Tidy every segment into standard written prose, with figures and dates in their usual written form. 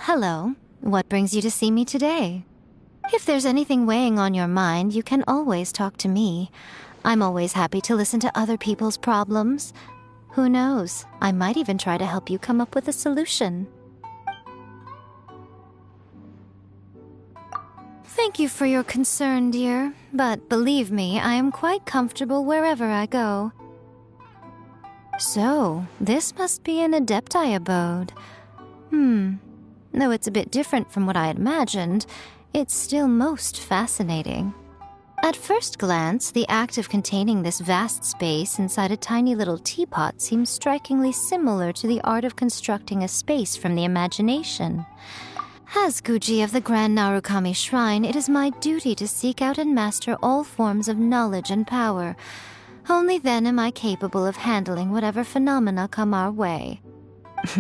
hello. What brings you to see me today? If there's anything weighing on your mind, you can always talk to me. I'm always happy to listen to other people's problems. Who knows, I might even try to help you come up with a solution. Thank you for your concern, dear, but believe me, I am quite comfortable wherever I go. So, this must be an Adepti abode. Though it's a bit different from what I had imagined, it's still most fascinating. At first glance, the act of containing this vast space inside a tiny little teapot seems strikingly similar to the art of constructing a space from the imagination. As Guji of the Grand Narukami Shrine, it is my duty to seek out and master all forms of knowledge and power. Only then am I capable of handling whatever phenomena come our way.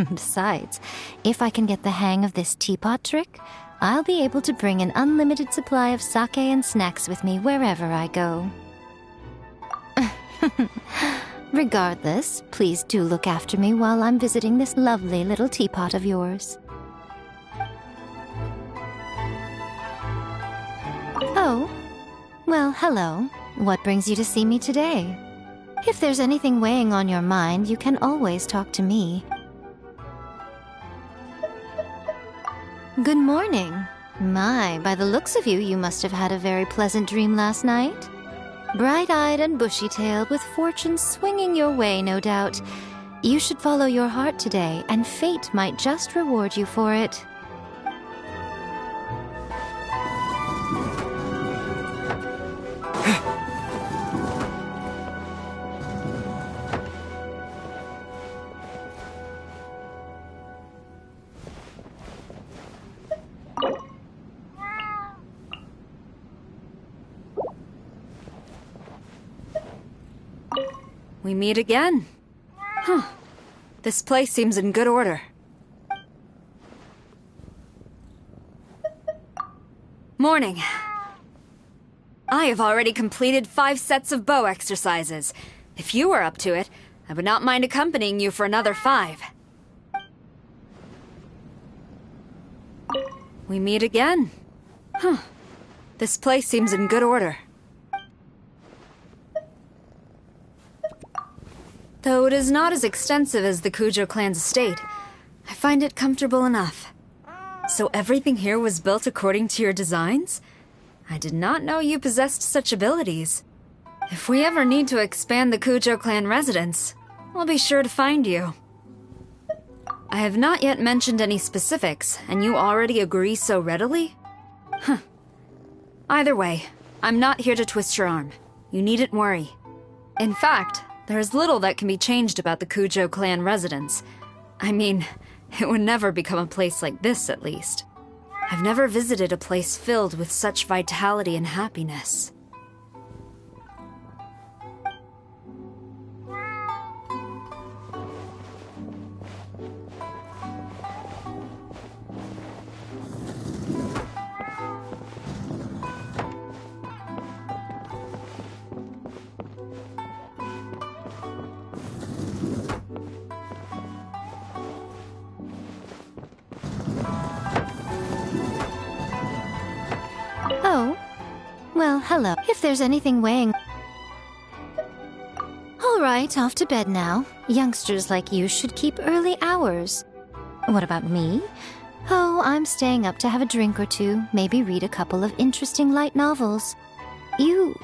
Besides, if I can get the hang of this teapot trick, I'll be able to bring an unlimited supply of sake and snacks with me wherever I go. Regardless, please do look after me while I'm visiting this lovely little teapot of yours. Oh, well, hello. What brings you to see me today? If there's anything weighing on your mind, you can always talk to me. Good morning. My, by the looks of you, you must have had a very pleasant dream last night. Bright-eyed and bushy-tailed, with fortune swinging your way, no doubt. You should follow your heart today, and fate might just reward you for it. We meet again. This place seems in good order. Morning. I have already completed 5 sets of bow exercises. If you were up to it, I would not mind accompanying you for another 5. We meet again. This place seems in good order. Though it is not as extensive as the Kujo clan's estate, I find it comfortable enough. So everything here was built according to your designs? I did not know you possessed such abilities. If we ever need to expand the Kujo clan residence, I'll be sure to find you. I have not yet mentioned any specifics, and you already agree so readily? Either way, I'm not here to twist your arm. You needn't worry. In fact, there is little that can be changed about the Kujo clan residence. I mean, it would never become a place like this, at least. I've never visited a place filled with such vitality and happiness. Oh, well, hello. If there's anything weighing... All right, off to bed now. Youngsters like you should keep early hours. What about me? Oh, I'm staying up to have a drink or two, maybe read a couple of interesting light novels. You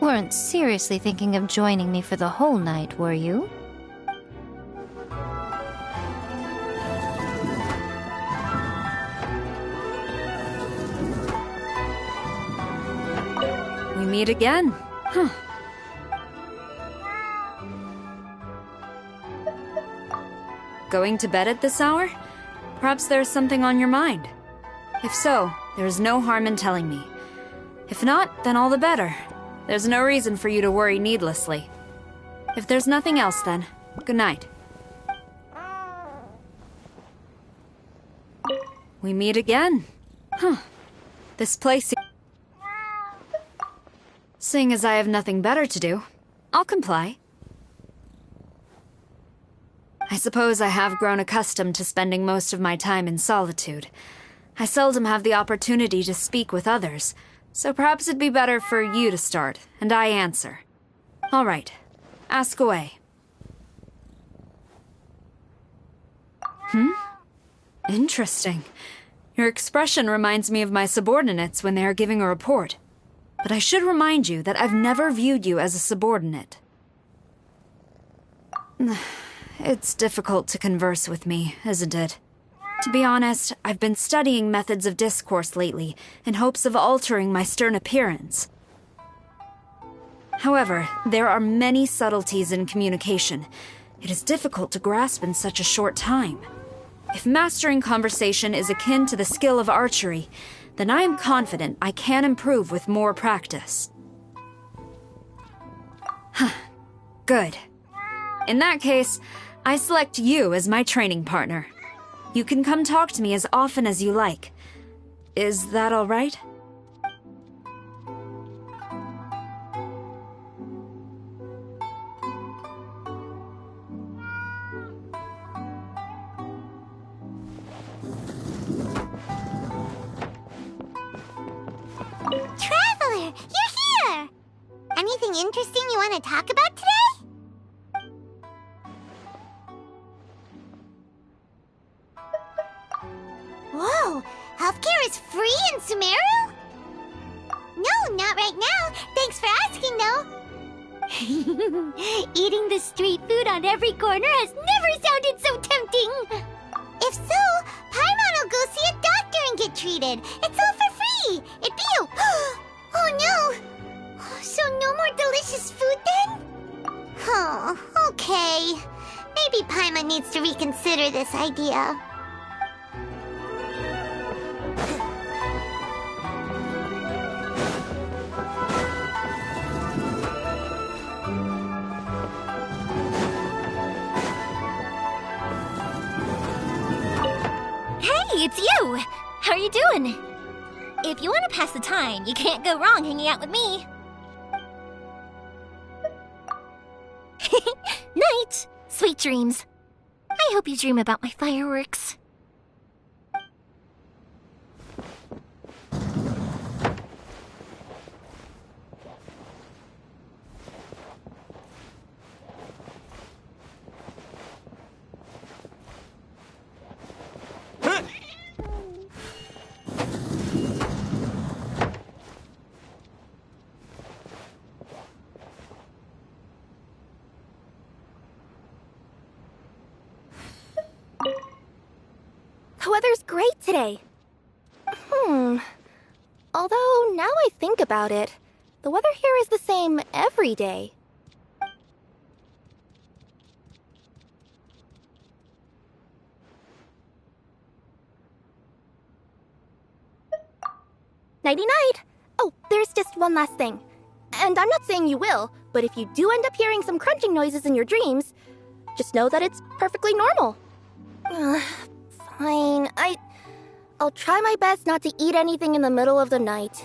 weren't seriously thinking of joining me for the whole night, were you? We meet again. Going to bed at this hour? Perhaps there's something on your mind. If so, there's no harm in telling me. If not, then all the better. There's no reason for you to worry needlessly. If there's nothing else, then, good night. We meet again. This place... Seeing as I have nothing better to do, I'll comply. I suppose I have grown accustomed to spending most of my time in solitude. I seldom have the opportunity to speak with others, so perhaps it'd be better for you to start, and I answer. All right, ask away. Interesting. Your expression reminds me of my subordinates when they are giving a report. But I should remind you that I've never viewed you as a subordinate. It's difficult to converse with me, isn't it? To be honest, I've been studying methods of discourse lately in hopes of altering my stern appearance. However, there are many subtleties in communication. It is difficult to grasp in such a short time. If mastering conversation is akin to the skill of archery, then I am confident I can improve with more practice. Good. In that case, I select you as my training partner. You can come talk to me as often as you like. Is that all right? Traveler, you're here! Anything interesting you want to talk about today? Whoa, healthcare is free in Sumeru? No, not right now. Thanks for asking, though. Eating the street food on every corner has never sounded so tempting. If so, Paimon will go see a doctor and get treated. It's all for free. It'd be a... Oh, no. So no more delicious food, then? Oh, okay. Maybe Paimon needs to reconsider this idea. Hey, it's you! How are you doing? If you want to pass the time, you can't go wrong hanging out with me. Night! Sweet dreams. I hope you dream about my fireworks. The weather's great today. Although, now I think about it, the weather here is the same every day. Nighty-night! Oh, there's just one last thing. And I'm not saying you will, but if you do end up hearing some crunching noises in your dreams, just know that it's perfectly normal. Fine. I'll try my best not to eat anything in the middle of the night.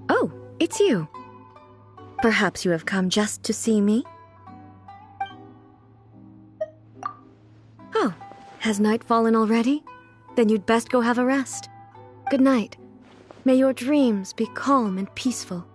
Oh, it's you. Perhaps you have come just to see me? Oh, has night fallen already? Then you'd best go have a rest. Good night. May your dreams be calm and peaceful.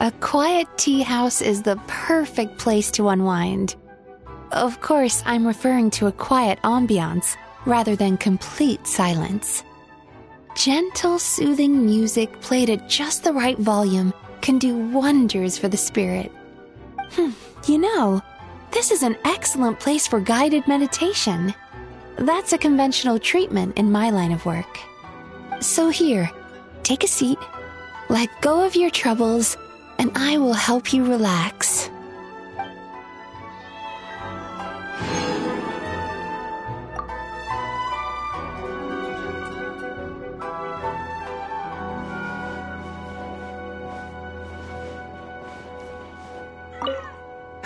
A quiet tea house is the perfect place to unwind. Of course, I'm referring to a quiet ambiance rather than complete silence. Gentle, soothing music played at just the right volume can do wonders for the spirit. You know, this is an excellent place for guided meditation. That's a conventional treatment in my line of work. So here, take a seat, let go of your troubles, and I will help you relax.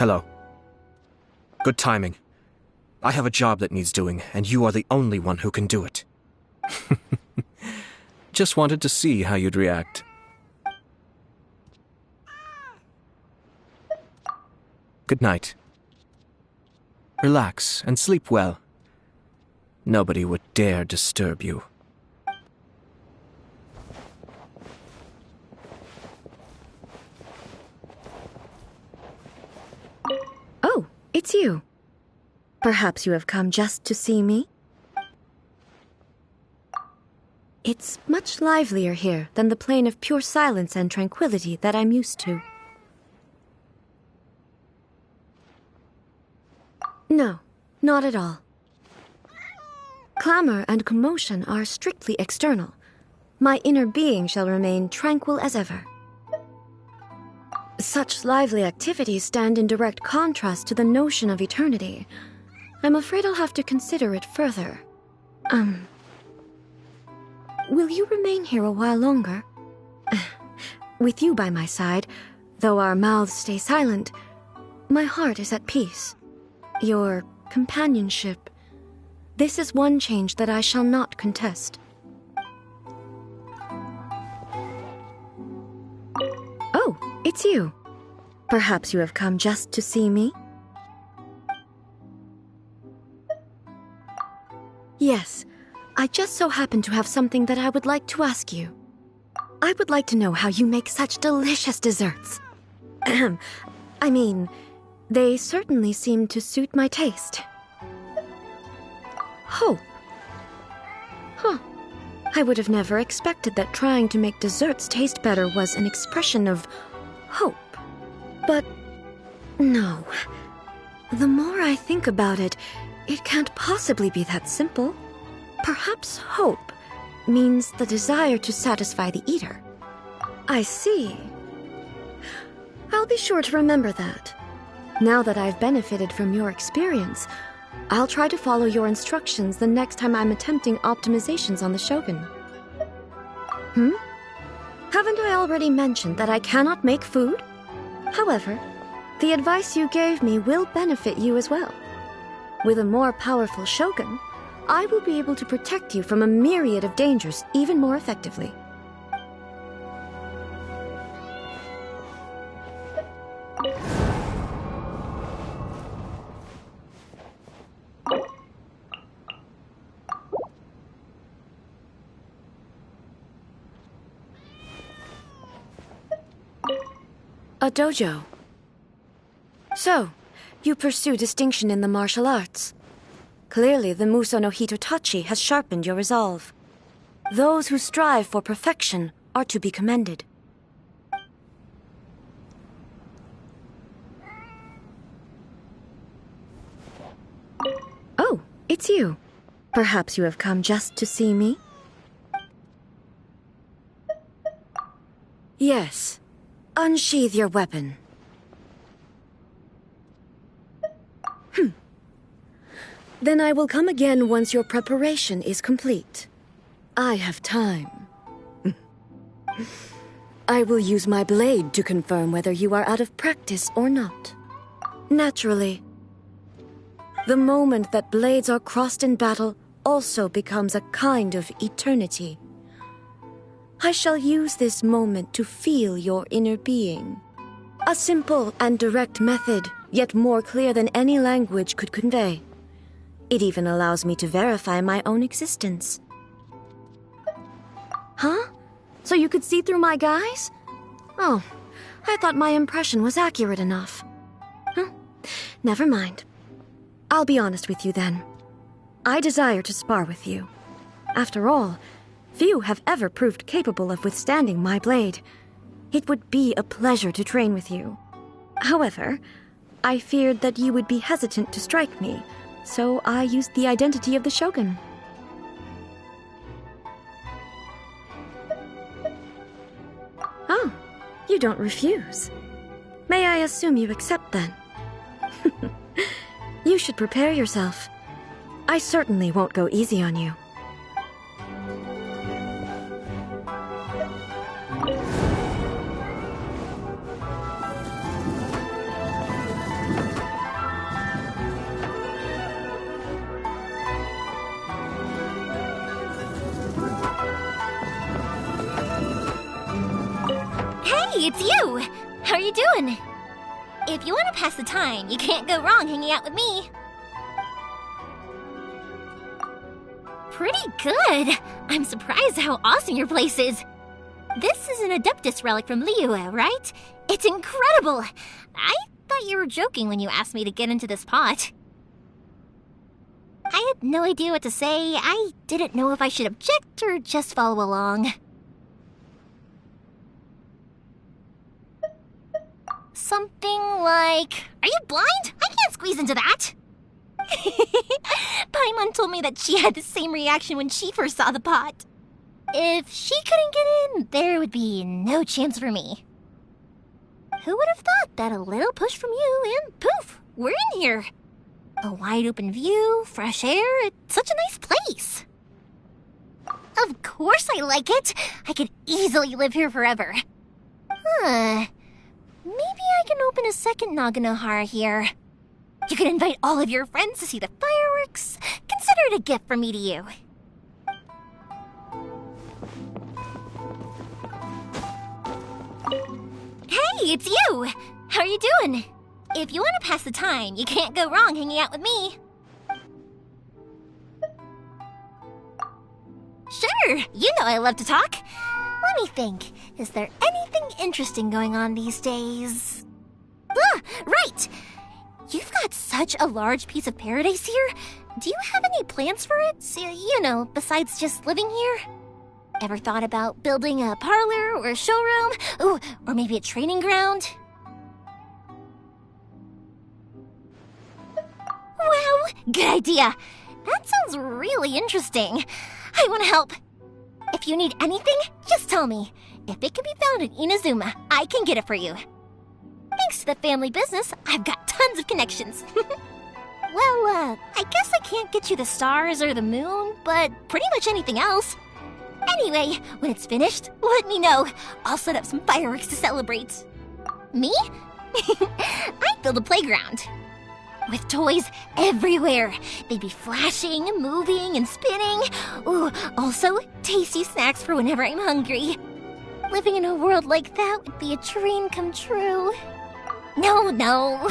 Hello. Good timing. I have a job that needs doing, and you are the only one who can do it. Just wanted to see how you'd react. Good night. Relax and sleep well. Nobody would dare disturb you. Oh, it's you. Perhaps you have come just to see me? It's much livelier here than the plane of pure silence and tranquility that I'm used to. No, not at all. Clamor and commotion are strictly external. My inner being shall remain tranquil as ever. Such lively activities stand in direct contrast to the notion of eternity. I'm afraid I'll have to consider it further. Will you remain here a while longer? With you by my side, though our mouths stay silent, my heart is at peace. Your companionship, this is one change that I shall not contest. Oh, it's you. Perhaps you have come just to see me? Yes, I just so happen to have something that I would like to ask you. I would like to know how you make such delicious desserts. I mean, they certainly seem to suit my taste. Hope. Huh. I would have never expected that trying to make desserts taste better was an expression of hope. But no. The more I think about it, it can't possibly be that simple. Perhaps hope means the desire to satisfy the eater. I see. I'll be sure to remember that. Now that I've benefited from your experience, I'll try to follow your instructions the next time I'm attempting optimizations on the Shogun. Haven't I already mentioned that I cannot make food? However, the advice you gave me will benefit you as well. With a more powerful Shogun, I will be able to protect you from a myriad of dangers even more effectively. A dojo. So, you pursue distinction in the martial arts. Clearly, the Muso no Hitotachi has sharpened your resolve. Those who strive for perfection are to be commended. Oh, it's you. Perhaps you have come just to see me? Yes. Unsheathe your weapon. Then I will come again once your preparation is complete. I have time. I will use my blade to confirm whether you are out of practice or not. Naturally, the moment that blades are crossed in battle also becomes a kind of eternity. I shall use this moment to feel your inner being. A simple and direct method, yet more clear than any language could convey. It even allows me to verify my own existence. Huh? So you could see through my guise? Oh, I thought my impression was accurate enough. Never mind. I'll be honest with you then. I desire to spar with you. After all, few have ever proved capable of withstanding my blade. It would be a pleasure to train with you. However, I feared that you would be hesitant to strike me, so I used the identity of the Shogun. Oh, you don't refuse. May I assume you accept then? You should prepare yourself. I certainly won't go easy on you. it's you! How are you doing? If you want to pass the time, you can't go wrong hanging out with me. Pretty good! I'm surprised how awesome your place is. This is an Adeptus relic from Liyue, right? It's incredible! I thought you were joking when you asked me to get into this pot. I had no idea what to say. I didn't know if I should object or just follow along. Something like, are you blind? I can't squeeze into that! Paimon told me that she had the same reaction when she first saw the pot. If she couldn't get in, there would be no chance for me. Who would have thought that a little push from you and poof, we're in here. A wide open view, fresh air, it's such a nice place. Of course I like it. I could easily live here forever. Maybe I can open a second Naganohara here. You can invite all of your friends to see the fireworks. Consider it a gift from me to you. Hey, it's you! How are you doing? If you want to pass the time, you can't go wrong hanging out with me. Sure, you know I love to talk. Let me think. Is there anything interesting going on these days? Ah, right! You've got such a large piece of paradise here. Do you have any plans for it? You know, besides just living here? Ever thought about building a parlor or a showroom? Ooh, or maybe a training ground? Wow, good idea. That sounds really interesting. I want to help. If you need anything, just tell me. If it can be found in Inazuma, I can get it for you. Thanks to the family business, I've got tons of connections. Well, I guess I can't get you the stars or the moon, but pretty much anything else. Anyway, when it's finished, let me know. I'll set up some fireworks to celebrate. Me? I'd build a playground. With toys everywhere. They'd be flashing, moving, and spinning. Ooh, also tasty snacks for whenever I'm hungry. Living in a world like that would be a dream come true. No. No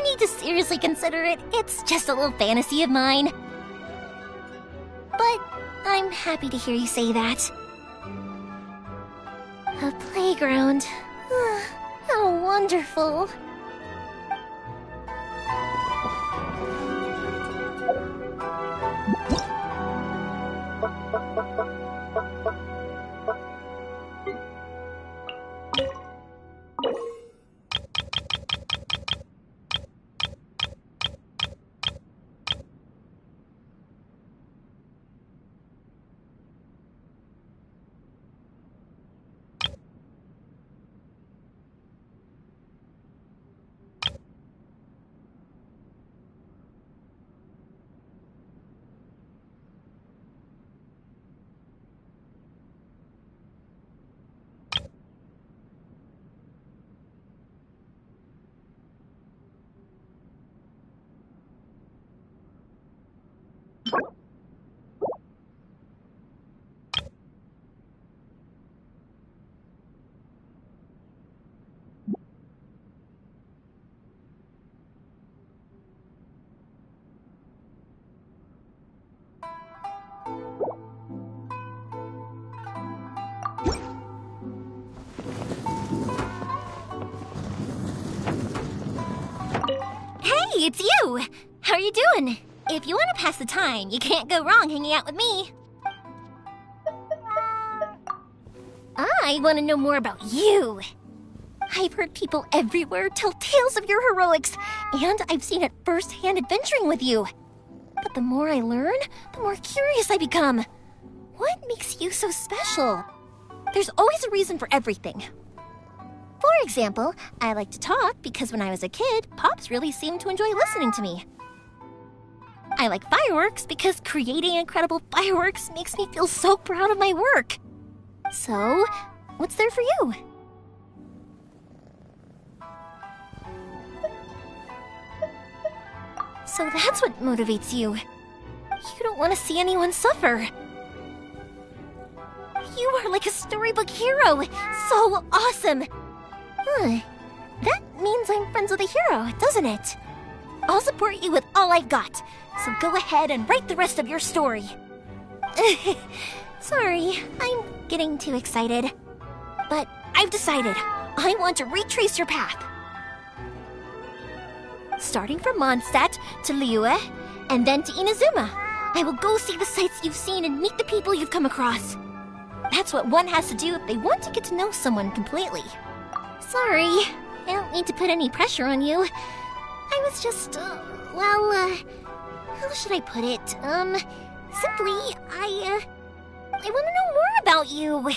need to seriously consider it. It's just a little fantasy of mine. But I'm happy to hear you say that. A playground. How wonderful. Hey, it's you! How are you doing? If you want to pass the time, you can't go wrong hanging out with me. I want to know more about you. I've heard people everywhere tell tales of your heroics, and I've seen it firsthand adventuring with you. But the more I learn, the more curious I become. What makes you so special? There's always a reason for everything. For example, I like to talk because when I was a kid, Pops really seemed to enjoy listening to me. I like fireworks because creating incredible fireworks makes me feel so proud of my work. So, what's there for you? So that's what motivates you. You don't want to see anyone suffer. You are like a storybook hero. So awesome. That means I'm friends with a hero, doesn't it? I'll support you with all I've got. So go ahead and write the rest of your story. Sorry, I'm getting too excited. But I've decided. I want to retrace your path. Starting from Mondstadt to Liyue, and then to Inazuma. I will go see the sights you've seen and meet the people you've come across. That's what one has to do if they want to get to know someone completely. Sorry, I don't need to put any pressure on you. I was just, how should I put it? Simply, I want to know more about you.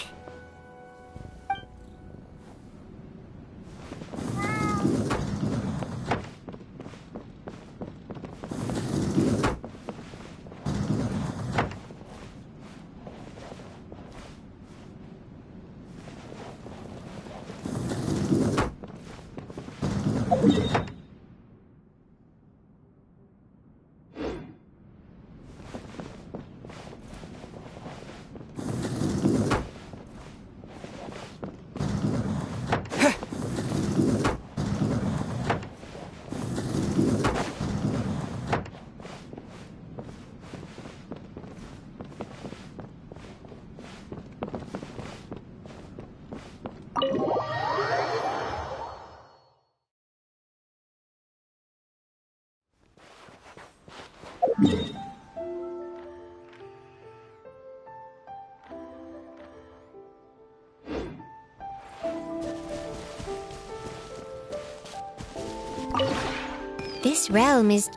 This realm is...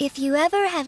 If you ever have...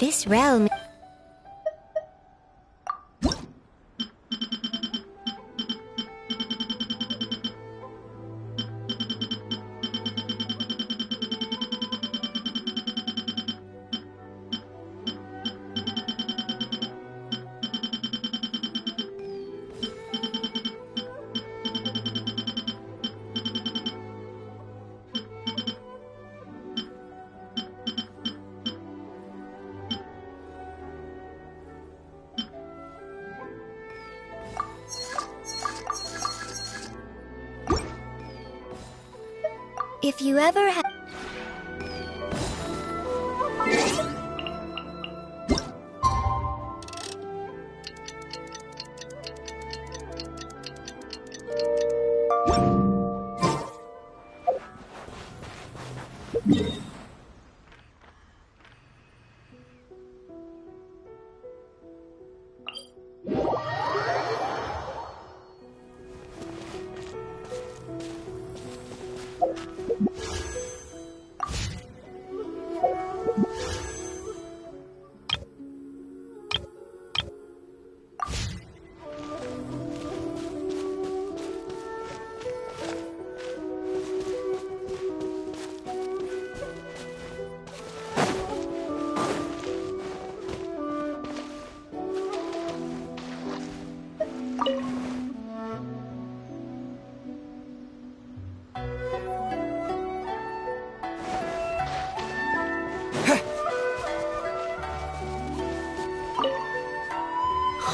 This realm... If you ever have...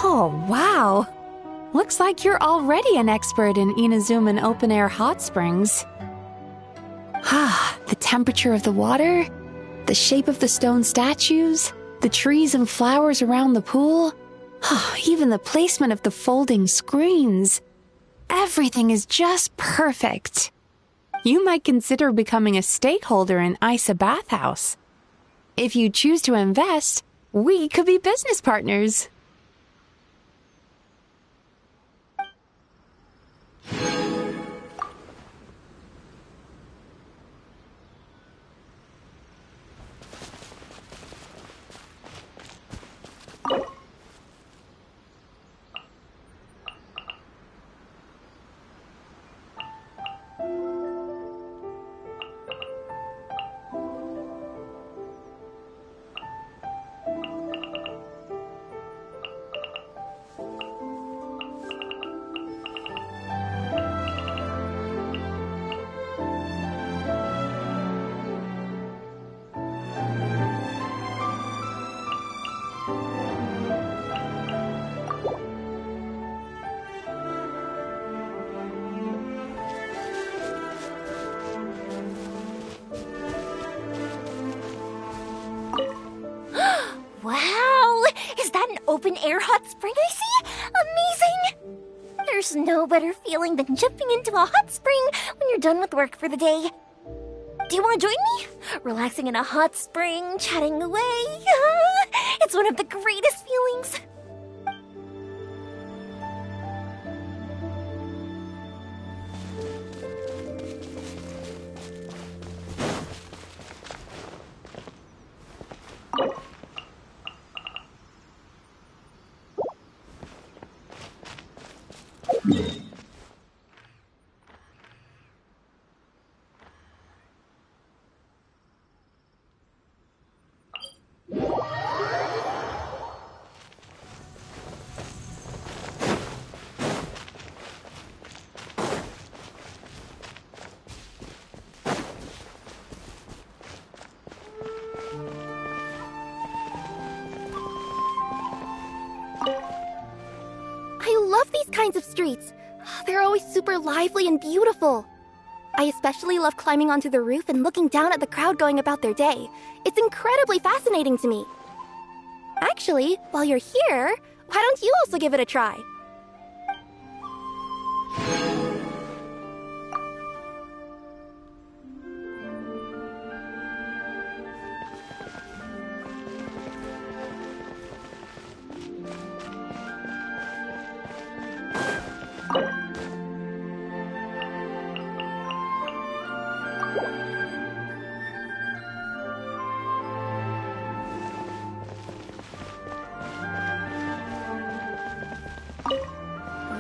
Oh, wow! Looks like you're already an expert in Inazuman open-air hot springs. The temperature of the water, the shape of the stone statues, the trees and flowers around the pool, even the placement of the folding screens. Everything is just perfect. You might consider becoming a stakeholder in Isa Bathhouse. If you choose to invest, we could be business partners. Wow! Is that an open-air hot spring I see? Amazing! There's no better feeling than jumping into a hot spring when you're done with work for the day. Do you want to join me? Relaxing in a hot spring, chatting away. It's one of the greatest feelings. I love these kinds of streets. They're always super lively and beautiful. I especially love climbing onto the roof and looking down at the crowd going about their day. It's incredibly fascinating to me. Actually, while you're here, why don't you also give it a try?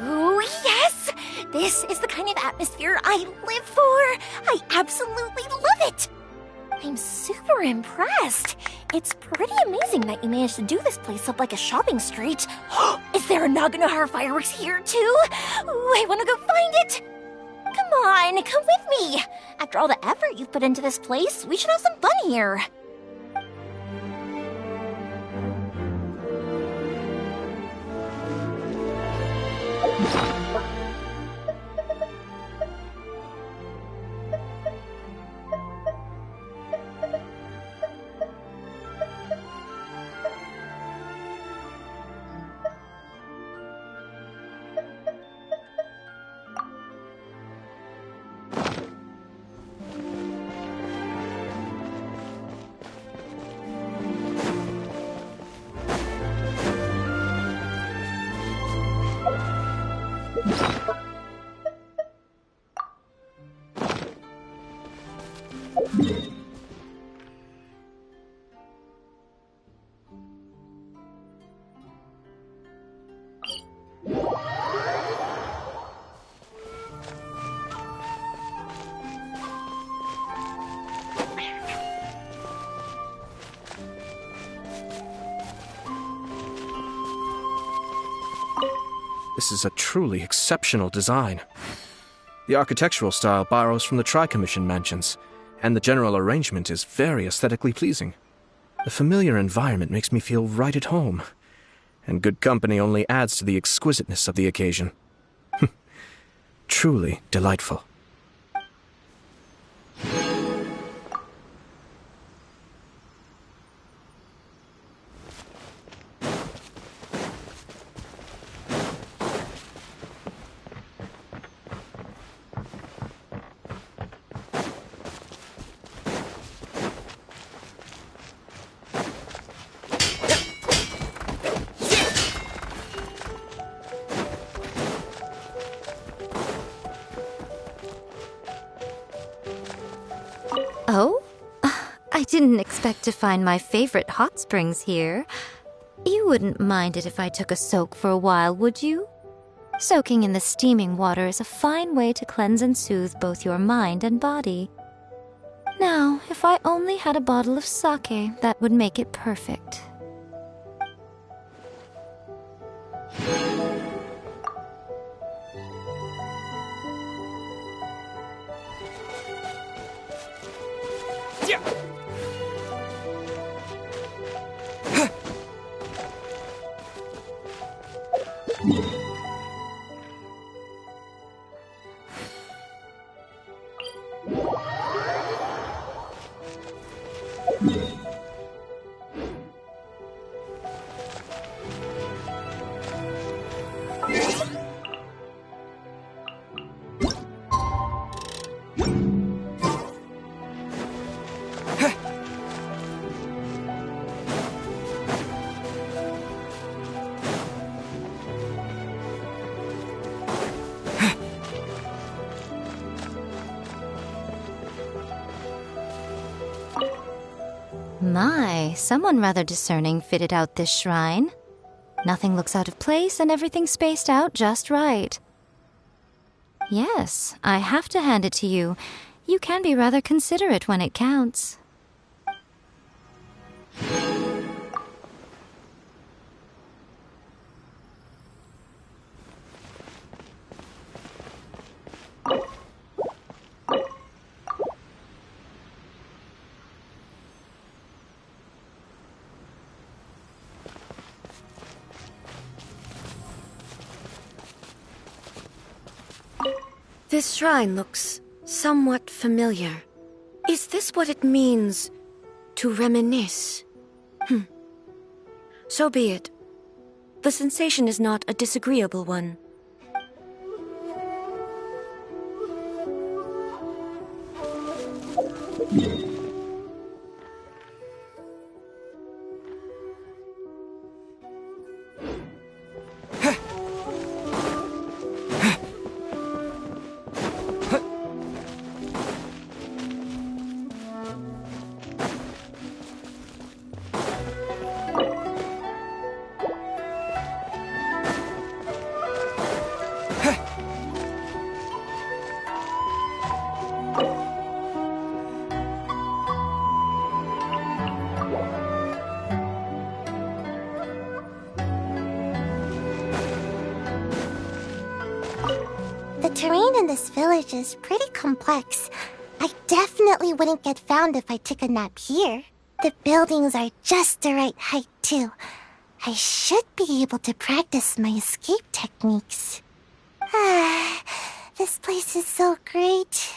Ooh, yes! This is the kind of atmosphere I live for! I absolutely love it! I'm super impressed. It's pretty amazing that you managed to do this place up like a shopping street. Is there a Naganohara fireworks here too? Ooh, I want to go find it! Come on, come with me! After all the effort you've put into this place, we should have some fun here. This is a truly exceptional design. The architectural style borrows from the Tri-Commission mansions, and the general arrangement is very aesthetically pleasing. The familiar environment makes me feel right at home, and good company only adds to the exquisiteness of the occasion. Truly delightful. Oh? I didn't expect to find my favorite hot springs here. You wouldn't mind it if I took a soak for a while, would you? Soaking in the steaming water is a fine way to cleanse and soothe both your mind and body. Now, if I only had a bottle of sake, that would make it perfect. My, someone rather discerning fitted out this shrine. Nothing looks out of place and everything's spaced out just right. Yes, I have to hand it to you. You can be rather considerate when it counts. This shrine looks somewhat familiar. Is this what it means to reminisce? So be it. The sensation is not a disagreeable one. The terrain in this village is pretty complex. I definitely wouldn't get found if I took a nap here. The buildings are just the right height, too. I should be able to practice my escape techniques. This place is so great.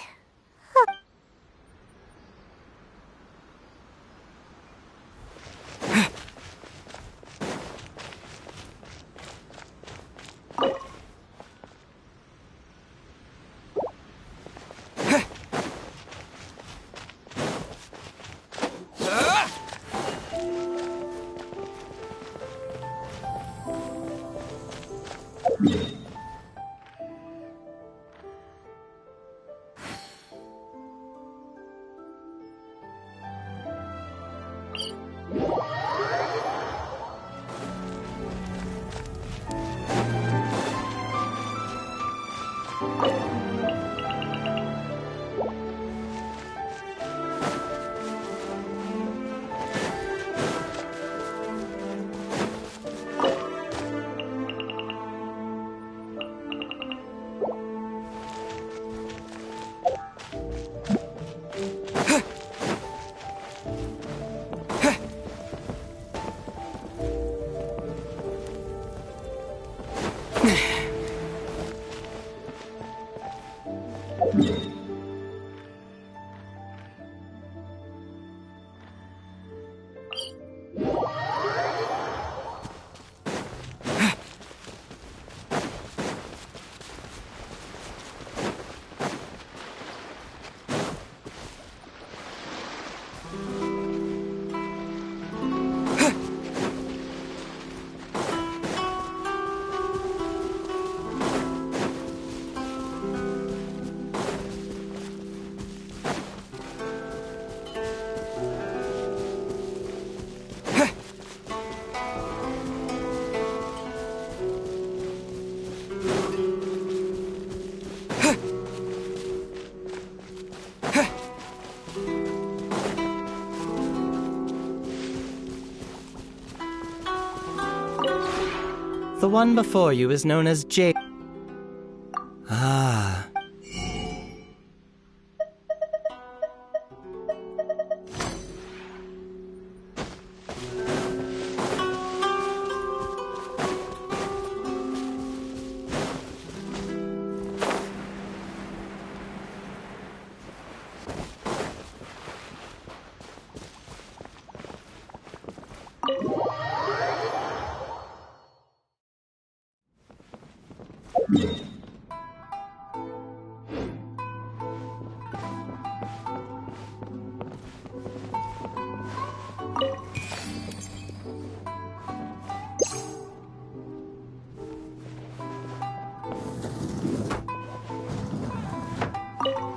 The one before you is known as J. Ah.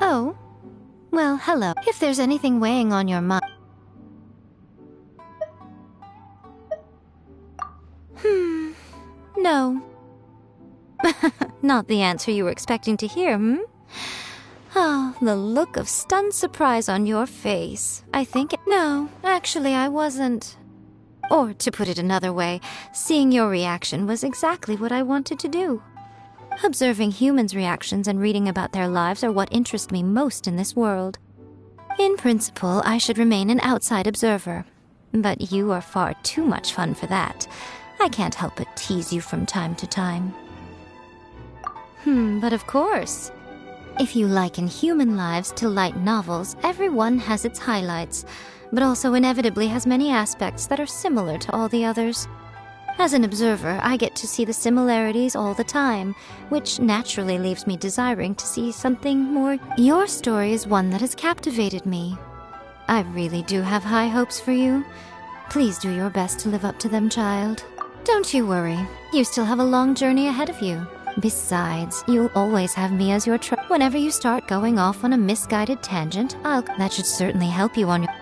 Oh, well, hello. If there's anything weighing on your mind... No. Not the answer you were expecting to hear, hmm? Oh, the look of stunned surprise on your face. I think No, actually, I wasn't. Or, to put it another way, seeing your reaction was exactly what I wanted to do. Observing humans' reactions and reading about their lives are what interest me most in this world. In principle, I should remain an outside observer. But you are far too much fun for that. I can't help but tease you from time to time. But of course. If you liken human lives to light novels, everyone has its highlights, but also inevitably has many aspects that are similar to all the others. As an observer, I get to see the similarities all the time, which naturally leaves me desiring to see something more. Your story is one that has captivated me. I really do have high hopes for you. Please do your best to live up to them, child. Don't you worry. You still have a long journey ahead of you. Besides, you'll always have me as your Whenever you start going off on a misguided tangent, that should certainly help you on your...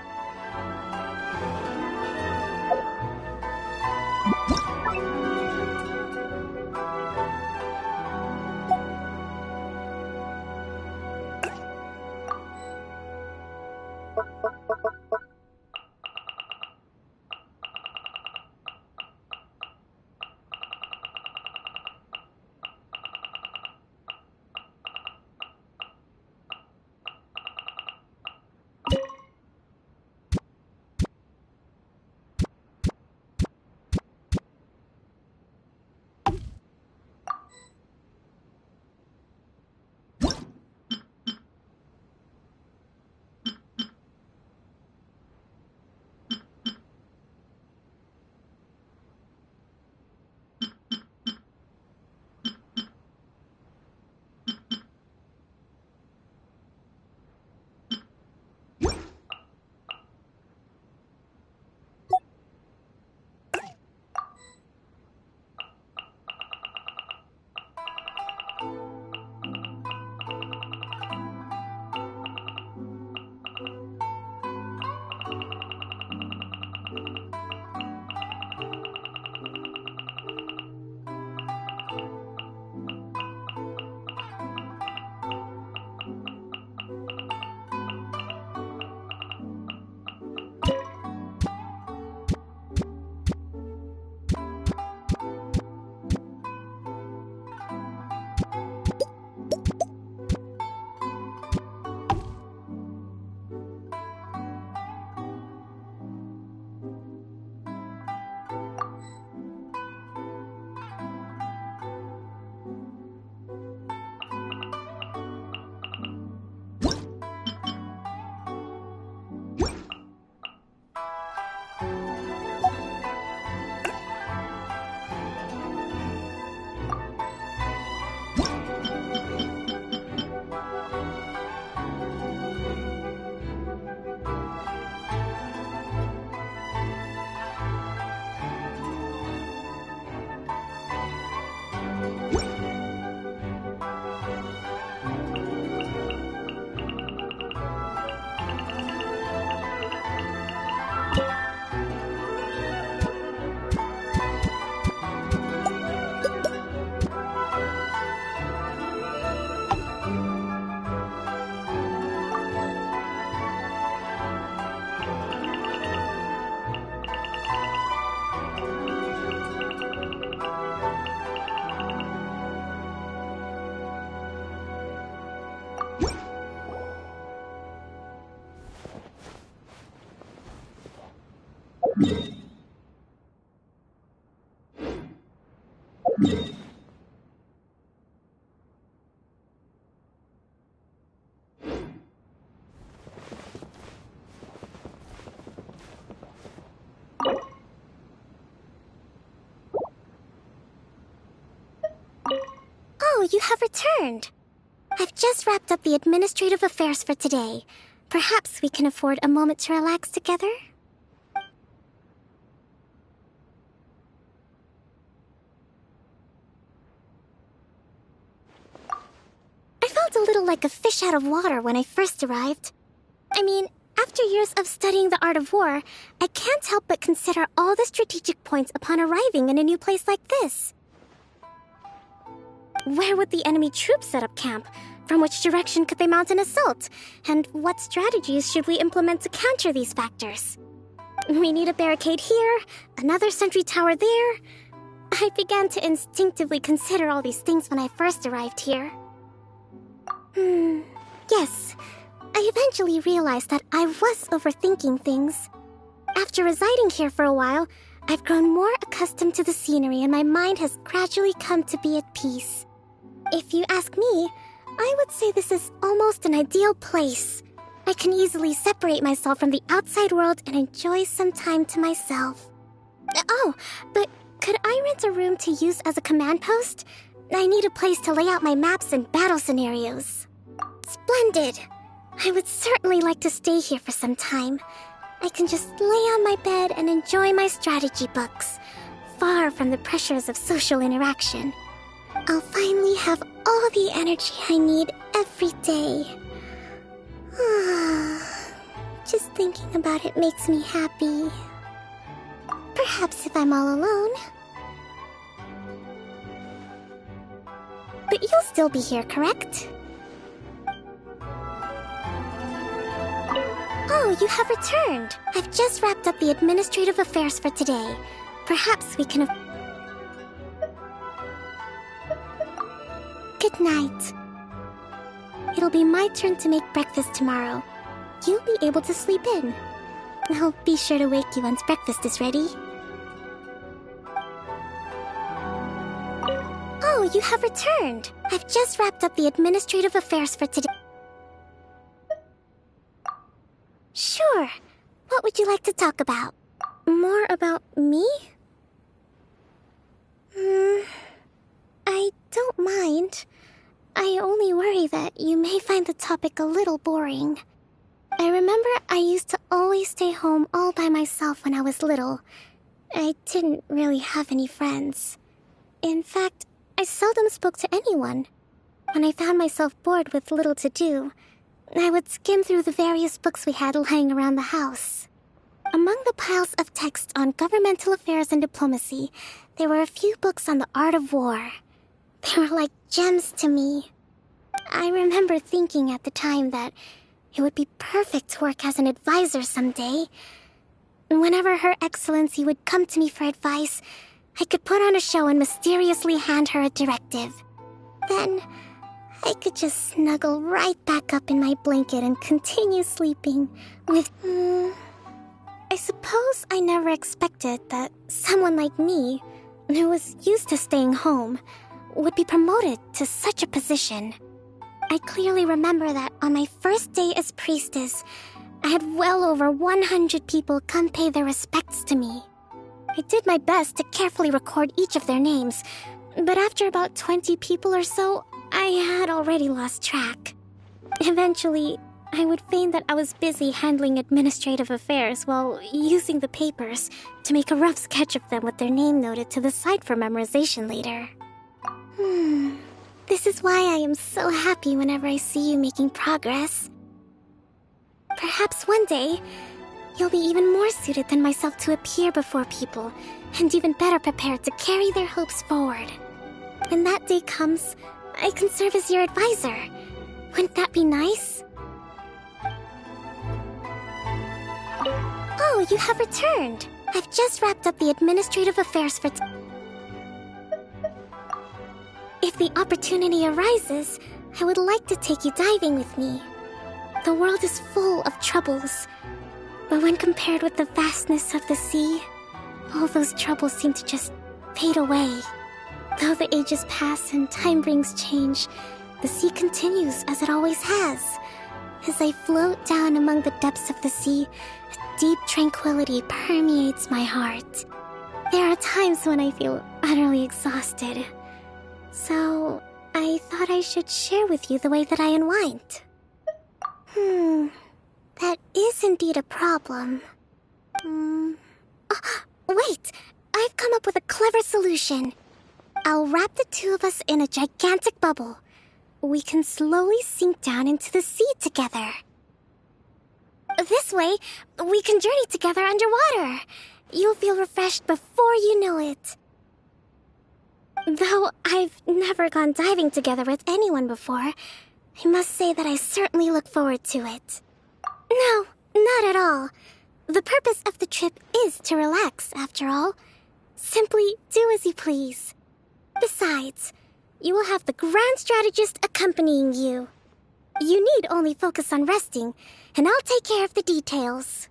Oh, you have returned. I've just wrapped up the administrative affairs for today. Perhaps we can afford a moment to relax together? I felt a little like a fish out of water when I first arrived. I mean, after years of studying the art of war, I can't help but consider all the strategic points upon arriving in a new place like this. Where would the enemy troops set up camp? From which direction could they mount an assault? And what strategies should we implement to counter these factors? We need a barricade here, another sentry tower there. I began to instinctively consider all these things when I first arrived here. Yes. I eventually realized that I was overthinking things. After residing here for a while, I've grown more accustomed to the scenery and my mind has gradually come to be at peace. If you ask me, I would say this is almost an ideal place. I can easily separate myself from the outside world and enjoy some time to myself. Oh, but could I rent a room to use as a command post? I need a place to lay out my maps and battle scenarios. Splendid! I would certainly like to stay here for some time. I can just lay on my bed and enjoy my strategy books, far from the pressures of social interaction. I'll finally have all the energy I need every day. Just thinking about it makes me happy. Perhaps if I'm all alone. But you'll still be here, correct? Oh, you have returned. I've just wrapped up the administrative affairs for today. Perhaps we can... Good night. It'll be my turn to make breakfast tomorrow. You'll be able to sleep in. I'll be sure to wake you once breakfast is ready. Oh, you have returned. I've just wrapped up the administrative affairs for today. Sure. What would you like to talk about? More about me? I don't mind. I only worry that you may find the topic a little boring. I remember I used to always stay home all by myself when I was little. I didn't really have any friends. In fact, I seldom spoke to anyone. When I found myself bored with little to do, I would skim through the various books we had lying around the house. Among the piles of text on governmental affairs and diplomacy, there were a few books on the art of war. They were like gems to me. I remember thinking at the time that it would be perfect to work as an advisor someday. Whenever Her Excellency would come to me for advice, I could put on a show and mysteriously hand her a directive. Then, I could just snuggle right back up in my blanket and continue sleeping with... I suppose I never expected that someone like me, who was used to staying home, would be promoted to such a position. I clearly remember that on my first day as priestess, I had well over 100 people come pay their respects to me. I did my best to carefully record each of their names, but after about 20 people or so, I had already lost track. Eventually, I would feign that I was busy handling administrative affairs while using the papers to make a rough sketch of them with their name noted to the side for memorization later. This is why I am so happy whenever I see you making progress. Perhaps one day, you'll be even more suited than myself to appear before people, and even better prepared to carry their hopes forward. When that day comes, I can serve as your advisor. Wouldn't that be nice? Oh, you have returned. I've just wrapped up the administrative affairs for If the opportunity arises, I would like to take you diving with me. The world is full of troubles. But when compared with the vastness of the sea, all those troubles seem to just fade away. Though the ages pass and time brings change, the sea continues as it always has. As I float down among the depths of the sea, a deep tranquility permeates my heart. There are times when I feel utterly exhausted. So, I thought I should share with you the way that I unwind. That is indeed a problem. Wait! I've come up with a clever solution. I'll wrap the two of us in a gigantic bubble. We can slowly sink down into the sea together. This way, we can journey together underwater. You'll feel refreshed before you know it. Though I've never gone diving together with anyone before, I must say that I certainly look forward to it. No, not at all. The purpose of the trip is to relax, after all. Simply do as you please. Besides, you will have the Grand Strategist accompanying you. You need only focus on resting, and I'll take care of the details.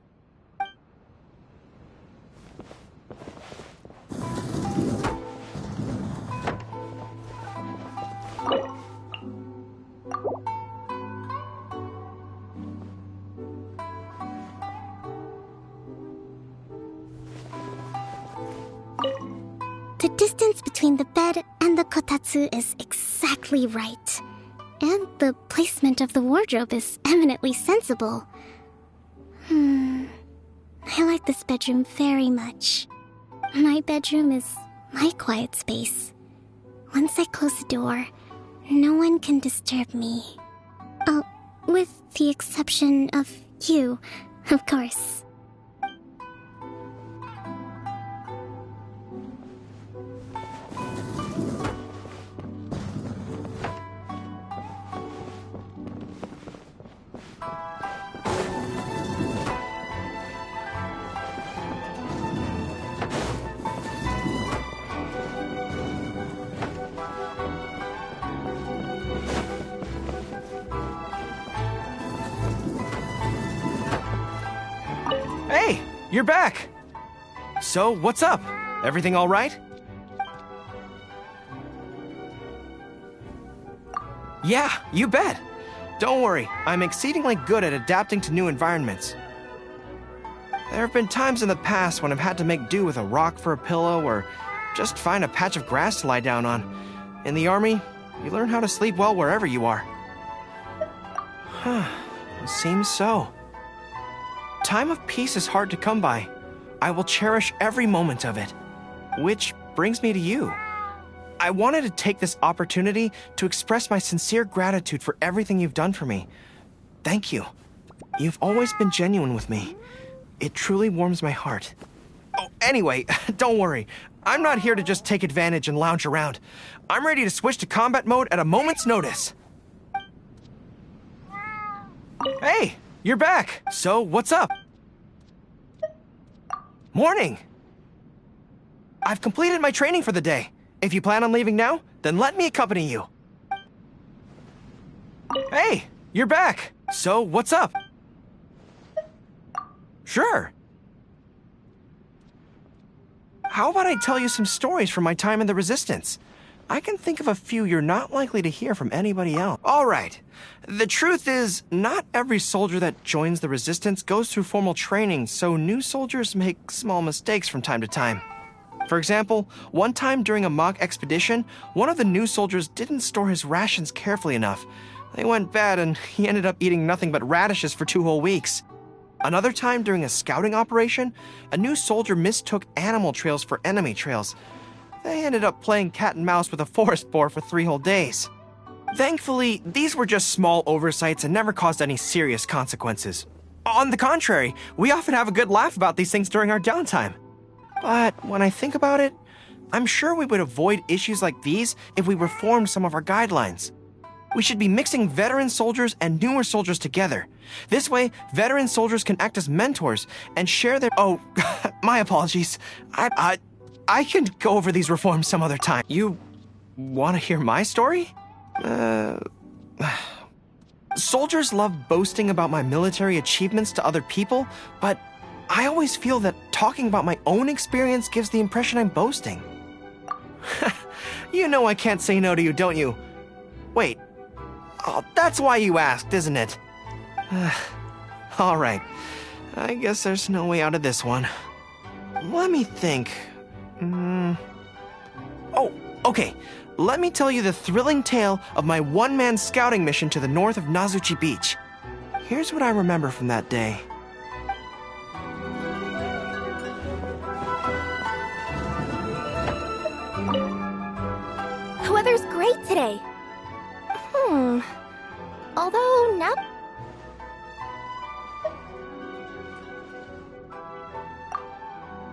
The distance between the bed and the kotatsu is exactly right. And the placement of the wardrobe is eminently sensible. I like this bedroom very much. My bedroom is my quiet space. Once I close the door, no one can disturb me. With the exception of you, of course. Hey, you're back! So, what's up? Everything all right? Yeah, you bet! Don't worry, I'm exceedingly good at adapting to new environments. There have been times in the past when I've had to make do with a rock for a pillow or just find a patch of grass to lie down on. In the army, you learn how to sleep well wherever you are. It seems so. Time of peace is hard to come by. I will cherish every moment of it. Which brings me to you. I wanted to take this opportunity to express my sincere gratitude for everything you've done for me. Thank you. You've always been genuine with me. It truly warms my heart. Oh, anyway, don't worry. I'm not here to just take advantage and lounge around. I'm ready to switch to combat mode at a moment's notice. Hey, you're back. So, what's up? Morning. I've completed my training for the day. If you plan on leaving now, then let me accompany you. Hey, you're back. So, what's up? Sure. How about I tell you some stories from my time in the Resistance? I can think of a few you're not likely to hear from anybody else. All right. The truth is, not every soldier that joins the Resistance goes through formal training, so new soldiers make small mistakes from time to time. For example, one time during a mock expedition, one of the new soldiers didn't store his rations carefully enough. They went bad and he ended up eating nothing but radishes for 2 whole weeks. Another time during a scouting operation, a new soldier mistook animal trails for enemy trails. They ended up playing cat and mouse with a forest boar for 3 whole days. Thankfully, these were just small oversights and never caused any serious consequences. On the contrary, we often have a good laugh about these things during our downtime. But when I think about it, I'm sure we would avoid issues like these if we reformed some of our guidelines. We should be mixing veteran soldiers and newer soldiers together. This way, veteran soldiers can act as mentors and share their— Oh, my apologies. I can go over these reforms some other time. You want to hear my story? Soldiers love boasting about my military achievements to other people, but I always feel that talking about my own experience gives the impression I'm boasting. You know I can't say no to you, don't you? Wait. Oh, that's why you asked, isn't it? All right. I guess there's no way out of this one. Let me think. Oh, okay. Let me tell you the thrilling tale of my one-man scouting mission to the north of Nazuchi Beach. Here's what I remember from that day. The weather's great today. Although now...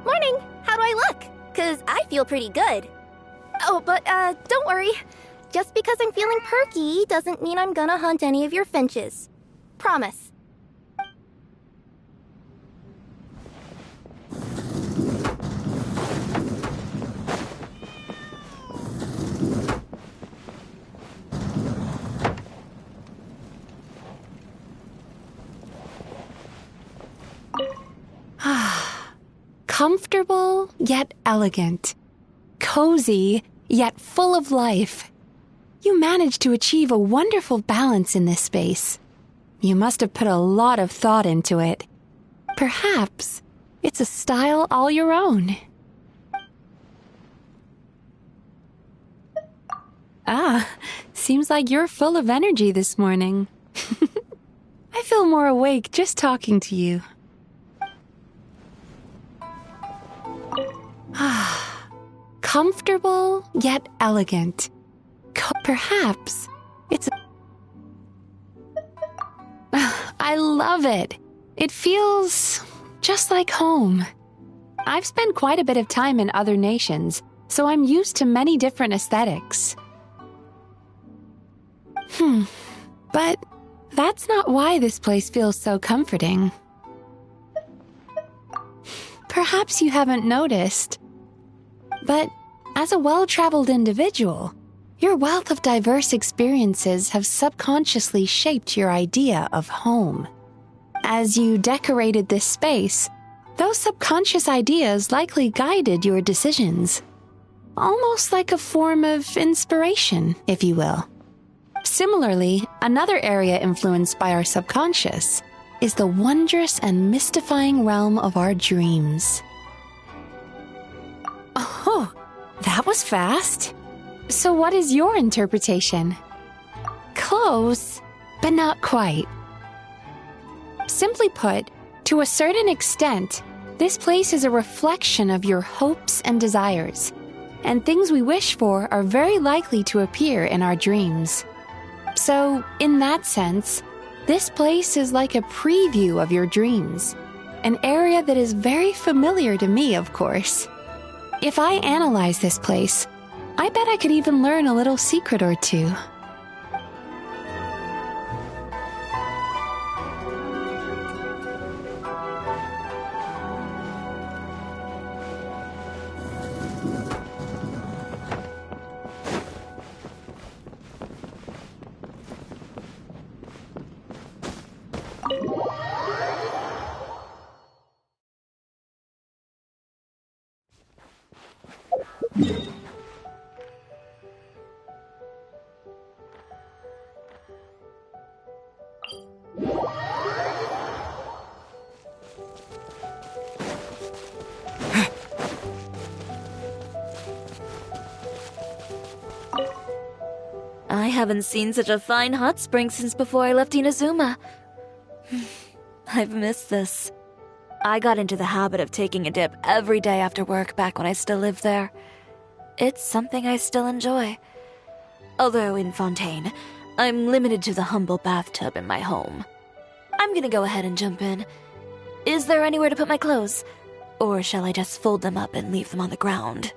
Morning! How do I look? 'Cause I feel pretty good. Oh, but, don't worry. Just because I'm feeling perky doesn't mean I'm gonna hunt any of your finches. Promise. Comfortable, yet elegant. Cozy, yet full of life. You managed to achieve a wonderful balance in this space. You must have put a lot of thought into it. Perhaps it's a style all your own. Seems like you're full of energy this morning. I feel more awake just talking to you. Comfortable, yet elegant. Perhaps it's... I love it. It feels just like home. I've spent quite a bit of time in other nations, so I'm used to many different aesthetics. But that's not why this place feels so comforting. Perhaps you haven't noticed, but as a well-traveled individual, your wealth of diverse experiences have subconsciously shaped your idea of home. As you decorated this space, those subconscious ideas likely guided your decisions. Almost like a form of inspiration, if you will. Similarly, another area influenced by our subconscious is the wondrous and mystifying realm of our dreams. Oh, that was fast. So what is your interpretation? Close, but not quite. Simply put, to a certain extent, this place is a reflection of your hopes and desires, and things we wish for are very likely to appear in our dreams. So, in that sense, this place is like a preview of your dreams, an area that is very familiar to me, of course. If I analyze this place, I bet I could even learn a little secret or two. I haven't seen such a fine hot spring since before I left Inazuma. I've missed this. I got into the habit of taking a dip every day after work back when I still lived there. It's something I still enjoy. Although in Fontaine, I'm limited to the humble bathtub in my home. I'm gonna go ahead and jump in. Is there anywhere to put my clothes? Or shall I just fold them up and leave them on the ground?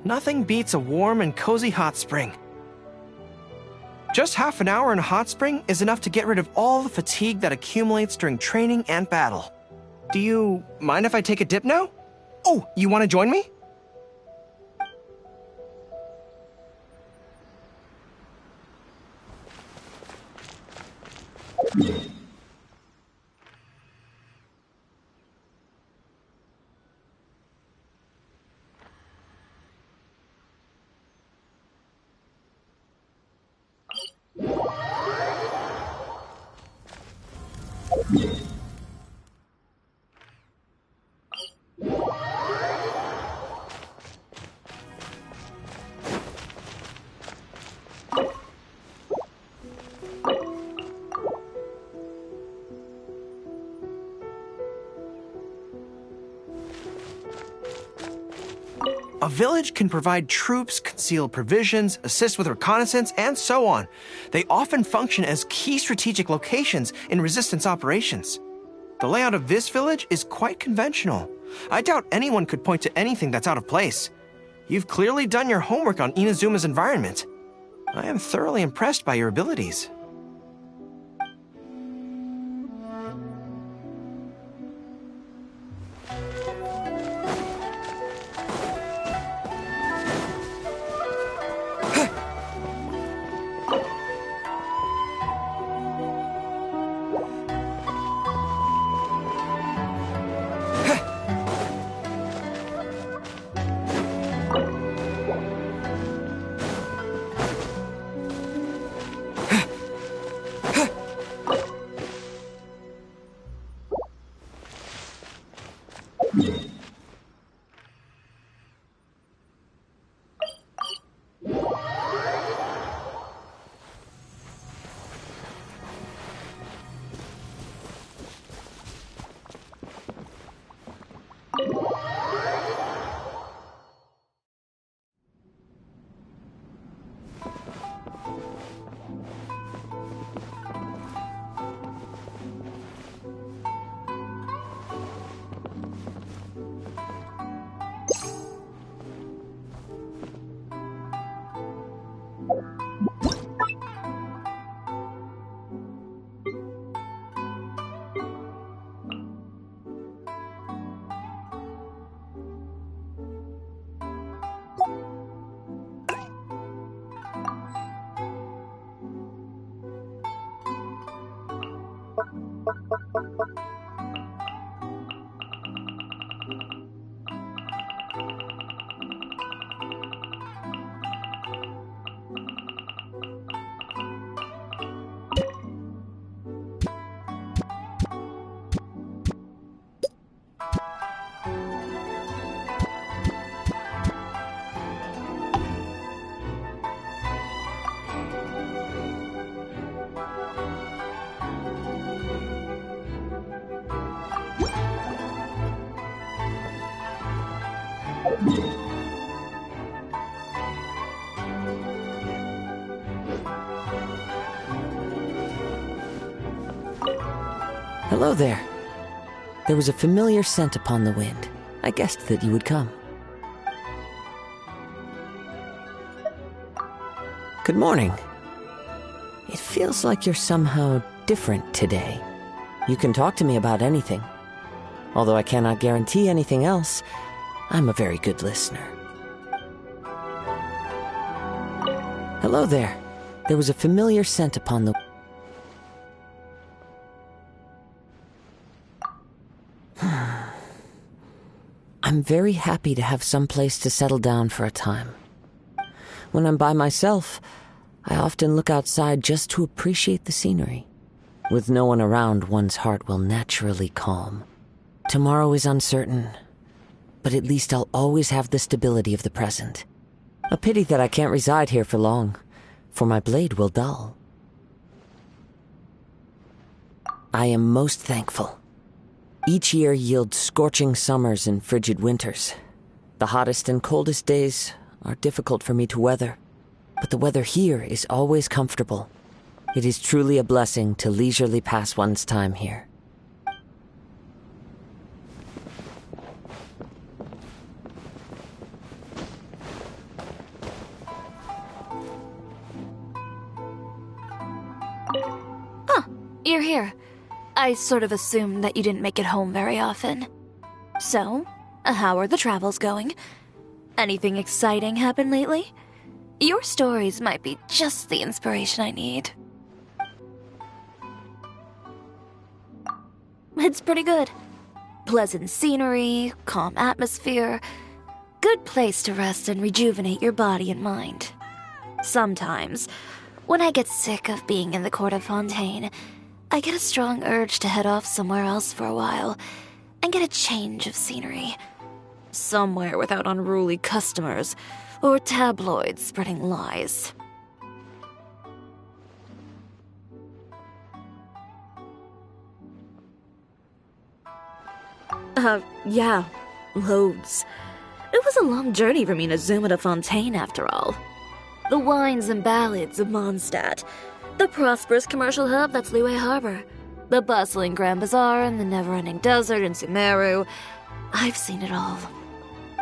Nothing beats a warm and cozy hot spring. Just half an hour in a hot spring is enough to get rid of all the fatigue that accumulates during training and battle. Do you mind if I take a dip now? Oh, you want to join me? A village can provide troops, conceal provisions, assist with reconnaissance, and so on. They often function as key strategic locations in resistance operations. The layout of this village is quite conventional. I doubt anyone could point to anything that's out of place. You've clearly done your homework on Inazuma's environment. I am thoroughly impressed by your abilities. Hello there. There was a familiar scent upon the wind. I guessed that you would come. Good morning. It feels like you're somehow different today. You can talk to me about anything. Although I cannot guarantee anything else, I'm a very good listener. Hello there. There was a familiar scent upon the... I'm very happy to have some place to settle down for a time. When I'm by myself, I often look outside just to appreciate the scenery. With no one around, one's heart will naturally calm. Tomorrow is uncertain, but at least I'll always have the stability of the present. A pity that I can't reside here for long, for my blade will dull. I am most thankful. Each year yields scorching summers and frigid winters. The hottest and coldest days are difficult for me to weather, but the weather here is always comfortable. It is truly a blessing to leisurely pass one's time here. you're here. I sort of assumed that you didn't make it home very often. So, how are the travels going? Anything exciting happened lately? Your stories might be just the inspiration I need. It's pretty good. Pleasant scenery, calm atmosphere, good place to rest and rejuvenate your body and mind. Sometimes, when I get sick of being in the court of Fontaine, I get a strong urge to head off somewhere else for a while and get a change of scenery. Somewhere without unruly customers or tabloids spreading lies. Yeah, loads. It was a long journey for me to zoom at a Fontaine after all. The wines and ballads of Mondstadt, the prosperous commercial hub that's Liyue Harbor, the bustling Grand Bazaar and the never-ending desert in Sumeru. I've seen it all.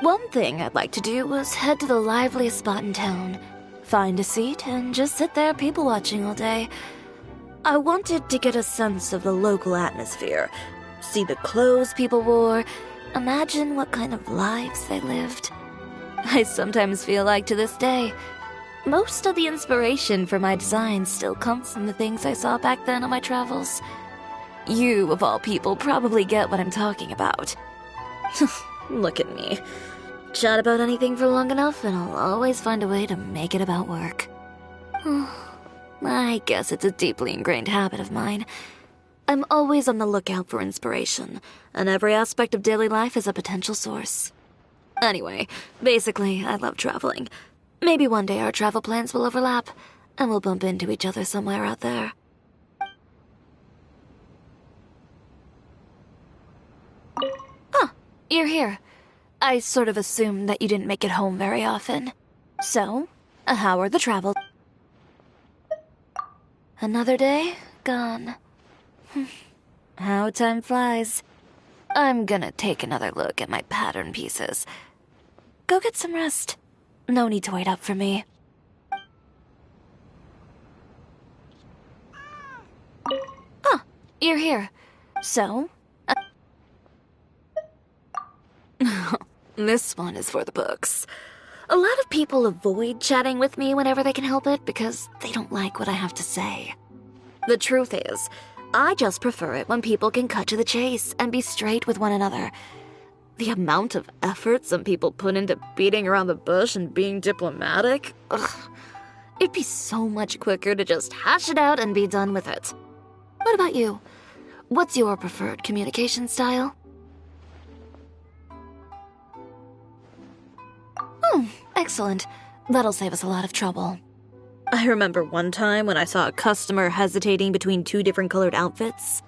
One thing I'd like to do was head to the liveliest spot in town, find a seat, and just sit there people-watching all day. I wanted to get a sense of the local atmosphere, see the clothes people wore, imagine what kind of lives they lived. I sometimes feel like, to this day, most of the inspiration for my designs still comes from the things I saw back then on my travels. You, of all people, probably get what I'm talking about. Look at me. Chat about anything for long enough and I'll always find a way to make it about work. I guess it's a deeply ingrained habit of mine. I'm always on the lookout for inspiration, and every aspect of daily life is a potential source. Anyway, basically, I love traveling. Maybe one day our travel plans will overlap, and we'll bump into each other somewhere out there. Oh, you're here. I sort of assumed that you didn't make it home very often. So, how are the travels? Another day, gone. How time flies. I'm gonna take another look at my pattern pieces. Go get some rest. No need to wait up for me. Oh, you're here. So, this one is for the books. A lot of people avoid chatting with me whenever they can help it because they don't like what I have to say. The truth is, I just prefer it when people can cut to the chase and be straight with one another. The amount of effort some people put into beating around the bush and being diplomatic, it'd be so much quicker to just hash it out and be done with it. What about you? What's your preferred communication style? Oh, excellent. That'll save us a lot of trouble. I remember one time when I saw a customer hesitating between two different colored outfits.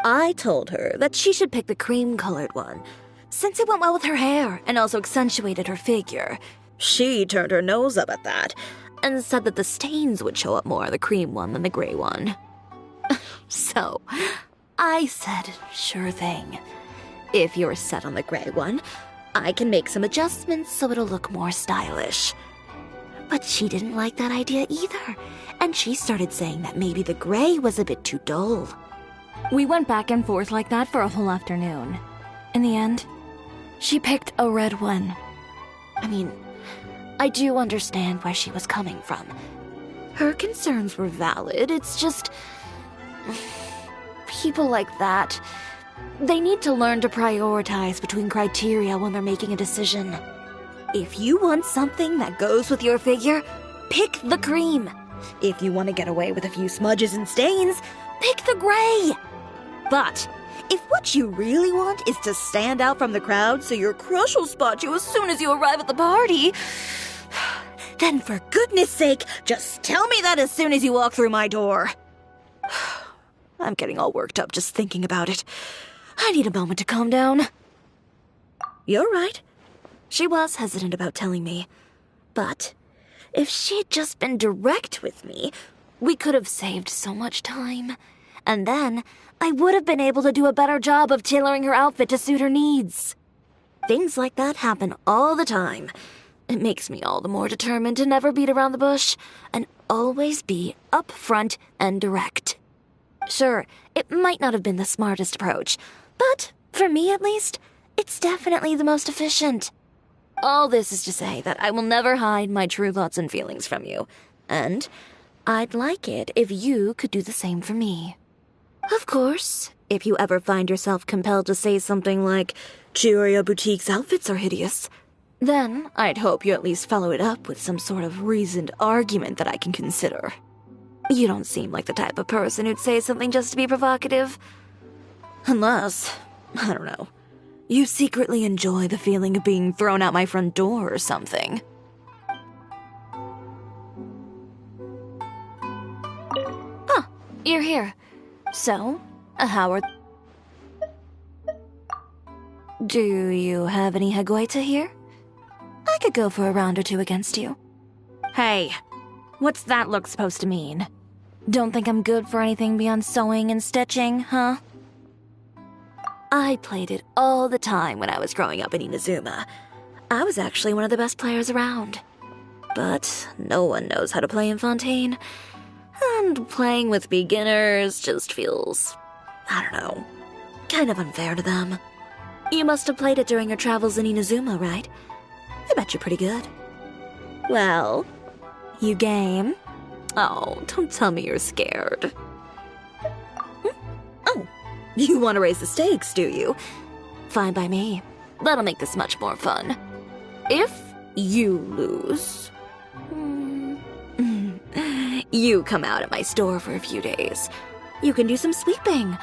I told her that she should pick the cream-colored one, since it went well with her hair and also accentuated her figure. She turned her nose up at that and said that the stains would show up more on the cream one than the gray one. So, I said, sure thing. If you're set on the gray one, I can make some adjustments so it'll look more stylish. But she didn't like that idea either, and she started saying that maybe the gray was a bit too dull. We went back and forth like that for a whole afternoon. In the end, she picked a red one. I mean, I do understand where she was coming from. Her concerns were valid, it's just... people like that, they need to learn to prioritize between criteria when they're making a decision. If you want something that goes with your figure, pick the cream. If you want to get away with a few smudges and stains, pick the gray. But if what you really want is to stand out from the crowd so your crush will spot you as soon as you arrive at the party, then for goodness sake, just tell me that as soon as you walk through my door. I'm getting all worked up just thinking about it. I need a moment to calm down. You're right. She was hesitant about telling me. But if she'd just been direct with me, we could have saved so much time. And then I would have been able to do a better job of tailoring her outfit to suit her needs. Things like that happen all the time. It makes me all the more determined to never beat around the bush and always be upfront and direct. Sure, it might not have been the smartest approach, but for me at least, it's definitely the most efficient. All this is to say that I will never hide my true thoughts and feelings from you, and I'd like it if you could do the same for me. Of course, if you ever find yourself compelled to say something like, Chioria Boutique's outfits are hideous, then I'd hope you at least follow it up with some sort of reasoned argument that I can consider. You don't seem like the type of person who'd say something just to be provocative. Unless, I don't know, you secretly enjoy the feeling of being thrown out my front door or something. Huh, you're here. So, how are... Do you have any Hagoita here? I could go for a round or two against you. Hey, what's that look supposed to mean? Don't think I'm good for anything beyond sewing and stitching, huh? I played it all the time when I was growing up in Inazuma. I was actually one of the best players around. But no one knows how to play in Fontaine. And playing with beginners just feels, I don't know, kind of unfair to them. You must have played it during your travels in Inazuma, right? I bet you're pretty good. Well, you game? Oh, don't tell me you're scared. Oh, you want to raise the stakes, do you? Fine by me. That'll make this much more fun. If you lose, you come out at my store for a few days. You can do some sweeping,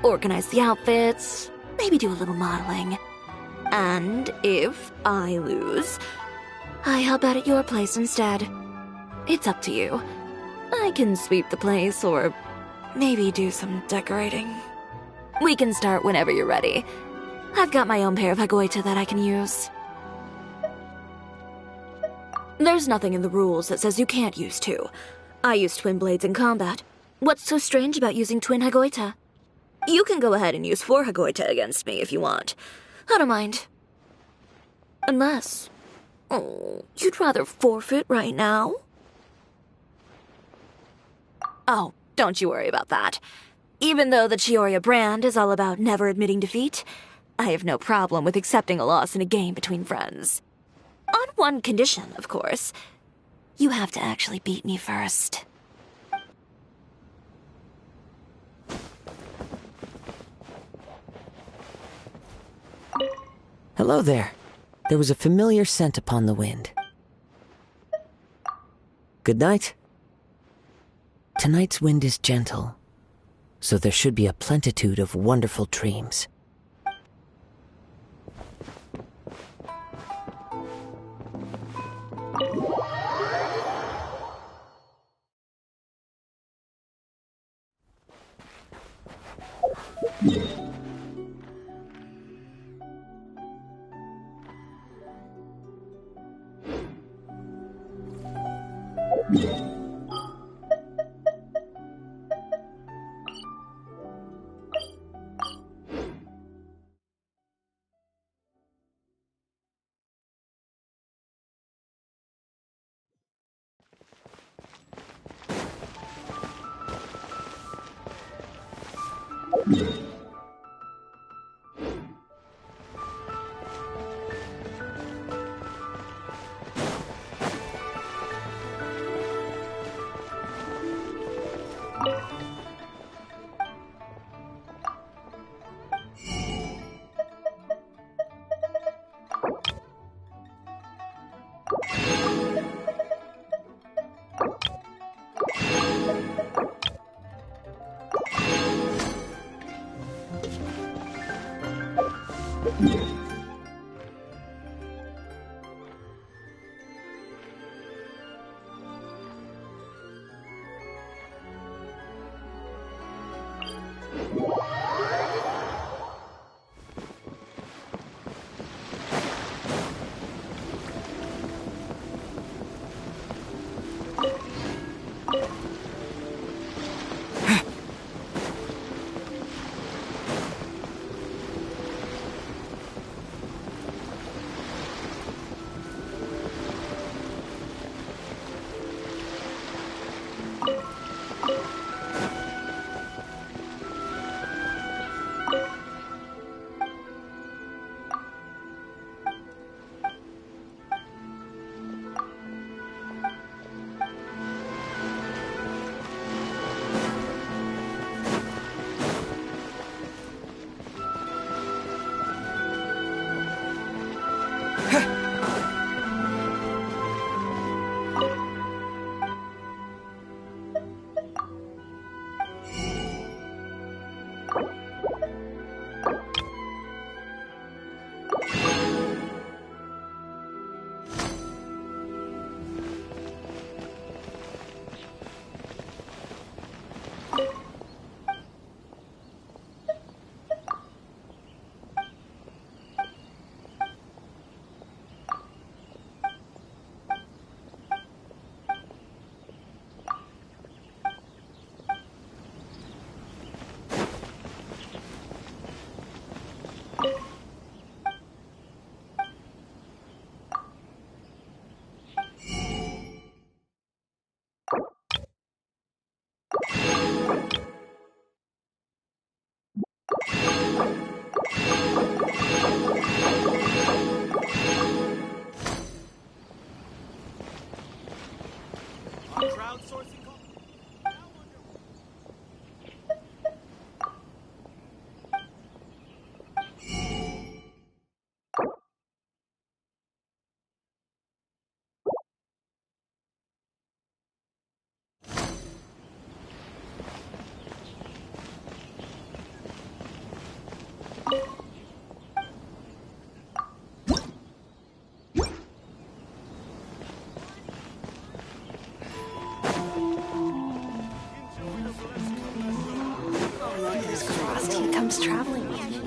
organize the outfits, maybe do a little modeling. And if I lose, I help out at your place instead. It's up to you. I can sweep the place or maybe do some decorating. We can start whenever you're ready. I've got my own pair of Hagoita that I can use. There's nothing in the rules that says you can't use two. I use twin blades in combat. What's so strange about using twin Hagoita? You can go ahead and use 4 Hagoita against me if you want. I don't mind. Unless... oh, you'd rather forfeit right now? Oh, don't you worry about that. Even though the Chioria brand is all about never admitting defeat, I have no problem with accepting a loss in a game between friends. On one condition, of course. You have to actually beat me first. Hello there. There was a familiar scent upon the wind. Good night. Tonight's wind is gentle, so there should be a plenitude of wonderful dreams. Sometimes traveling with me.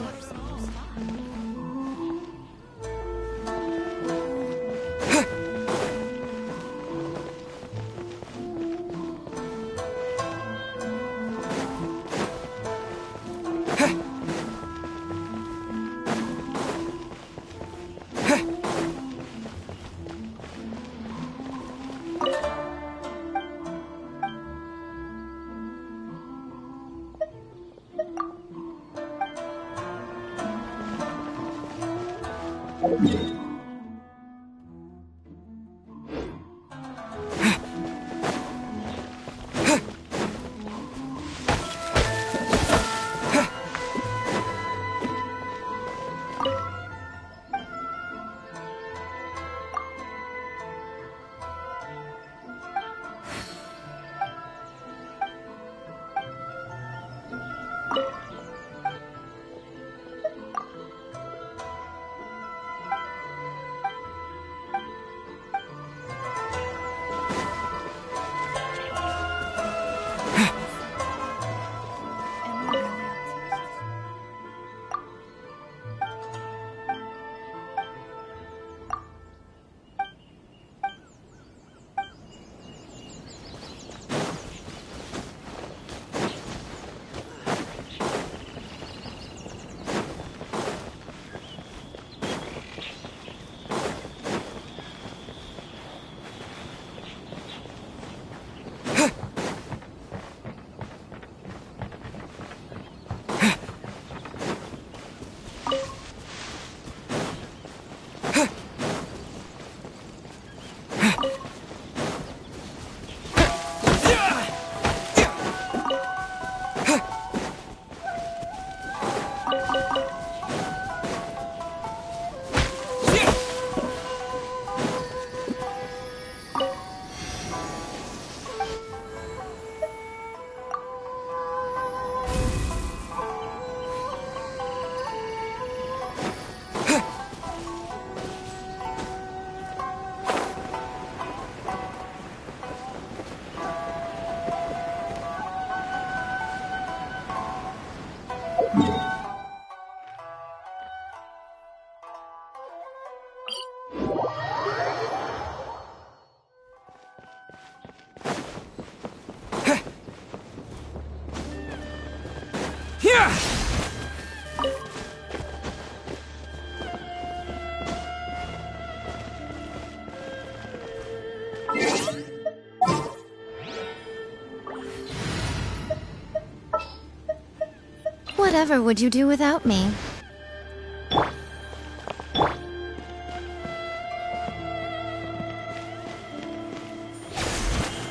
Whatever would you do without me?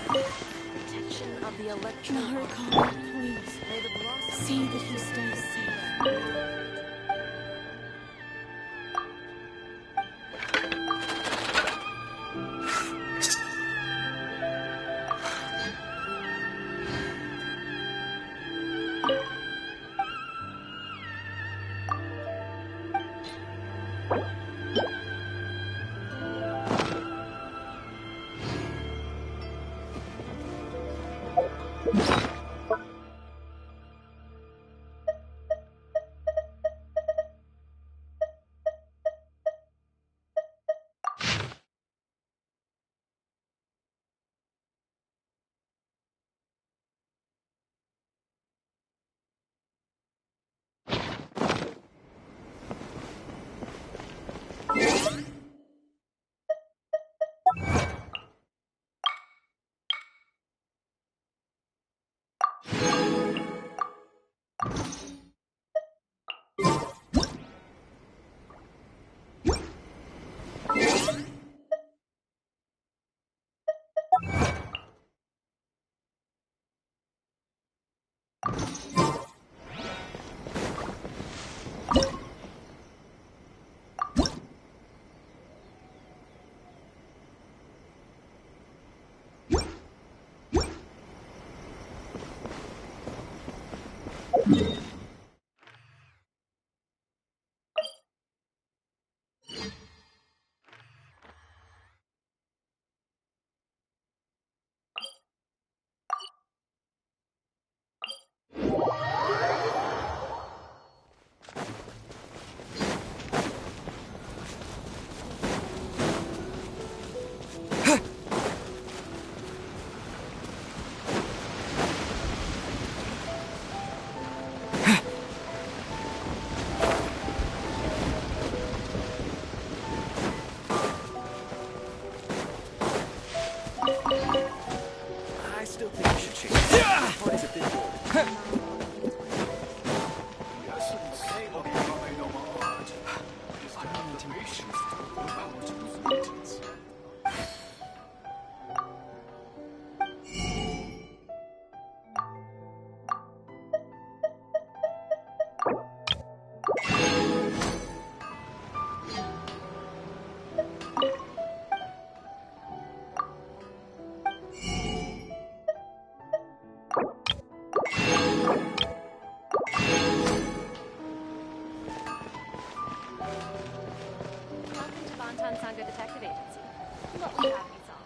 Protection of the Electro. Please, see that he stays safe. Tauntaun Sangha Detective Agency. What will you have me solve?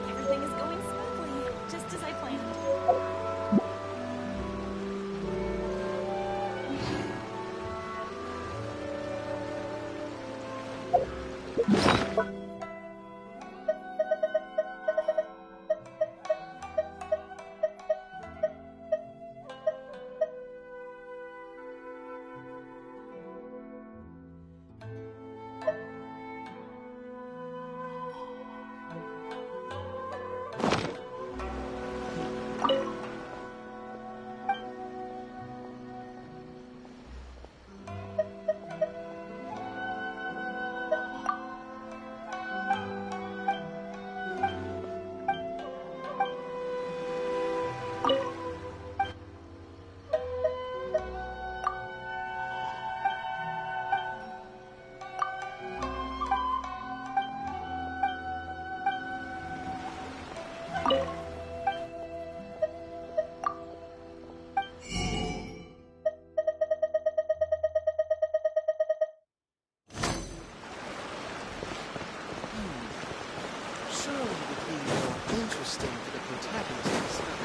Everything is going smoothly, just as I planned. Surely it would be more interesting for the protagonist himself.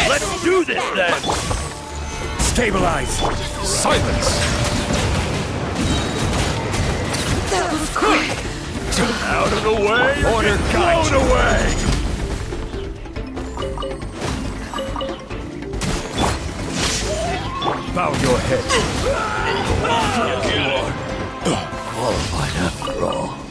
Let's do this then! Stabilize! Silence! That was quick! Out of the way! Or Order get guide blown you. away! Bow your head. Qualified after all.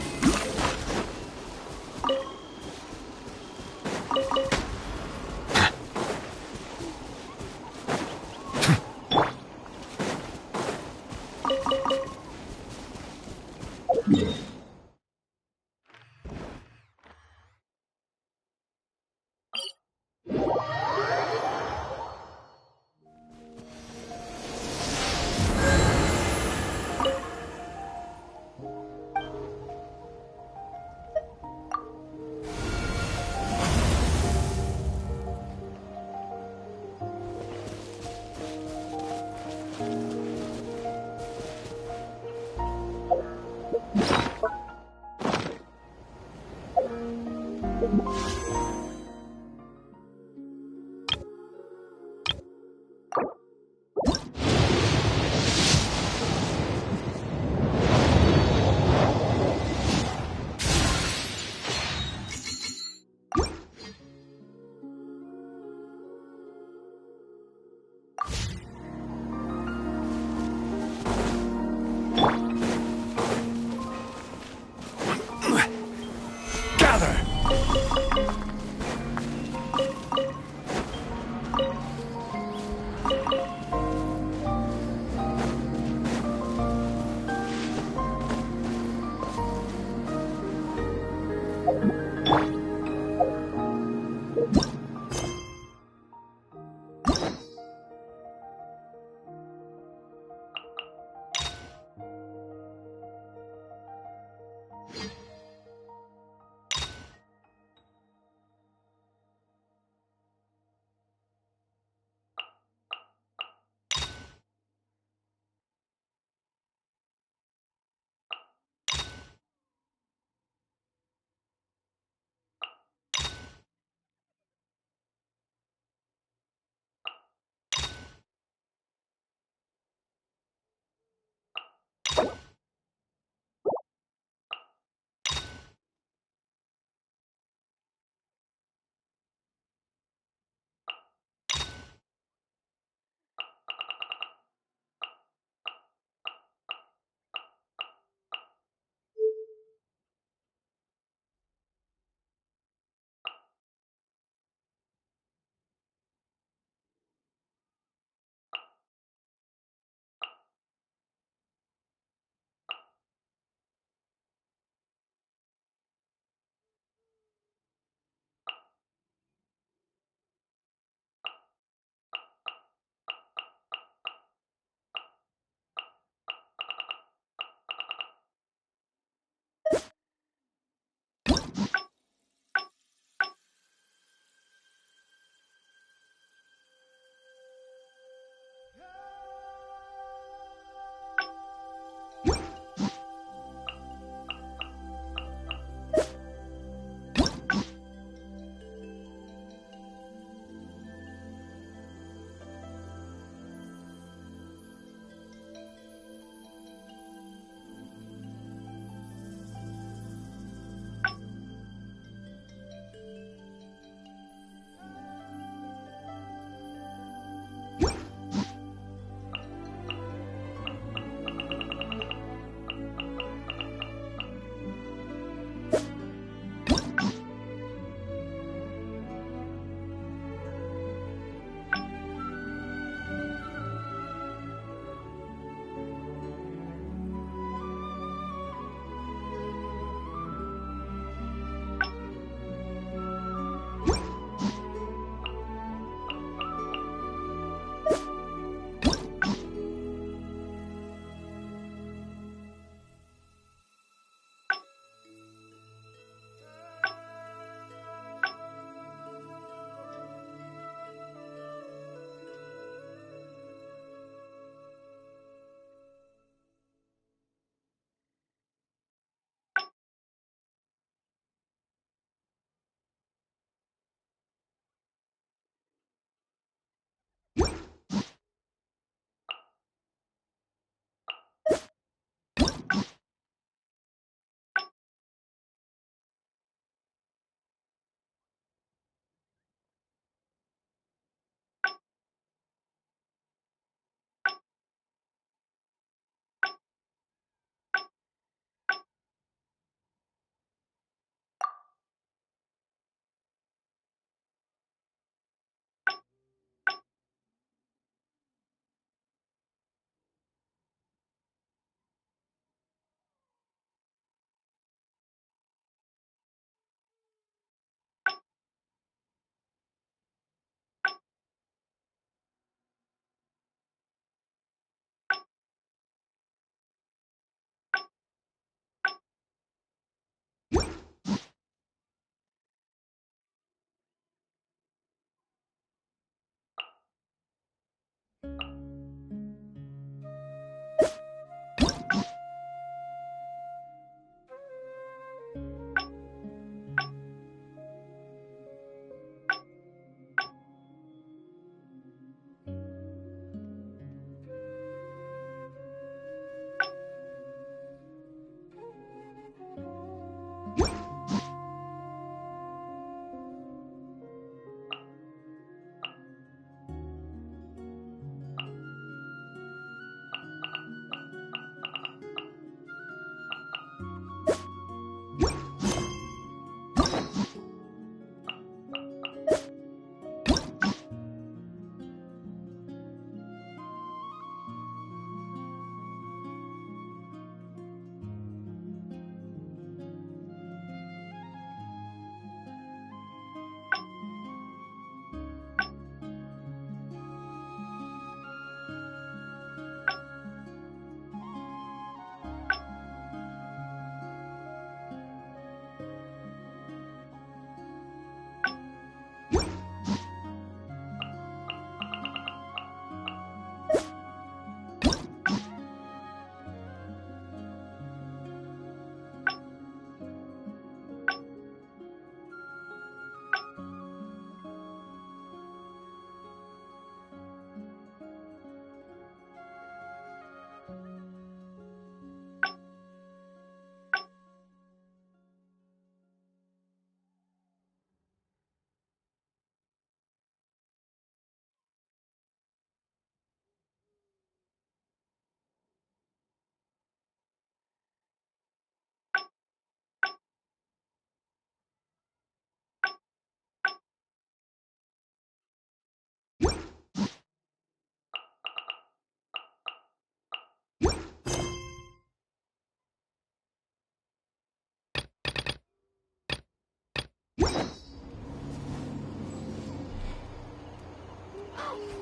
Oh,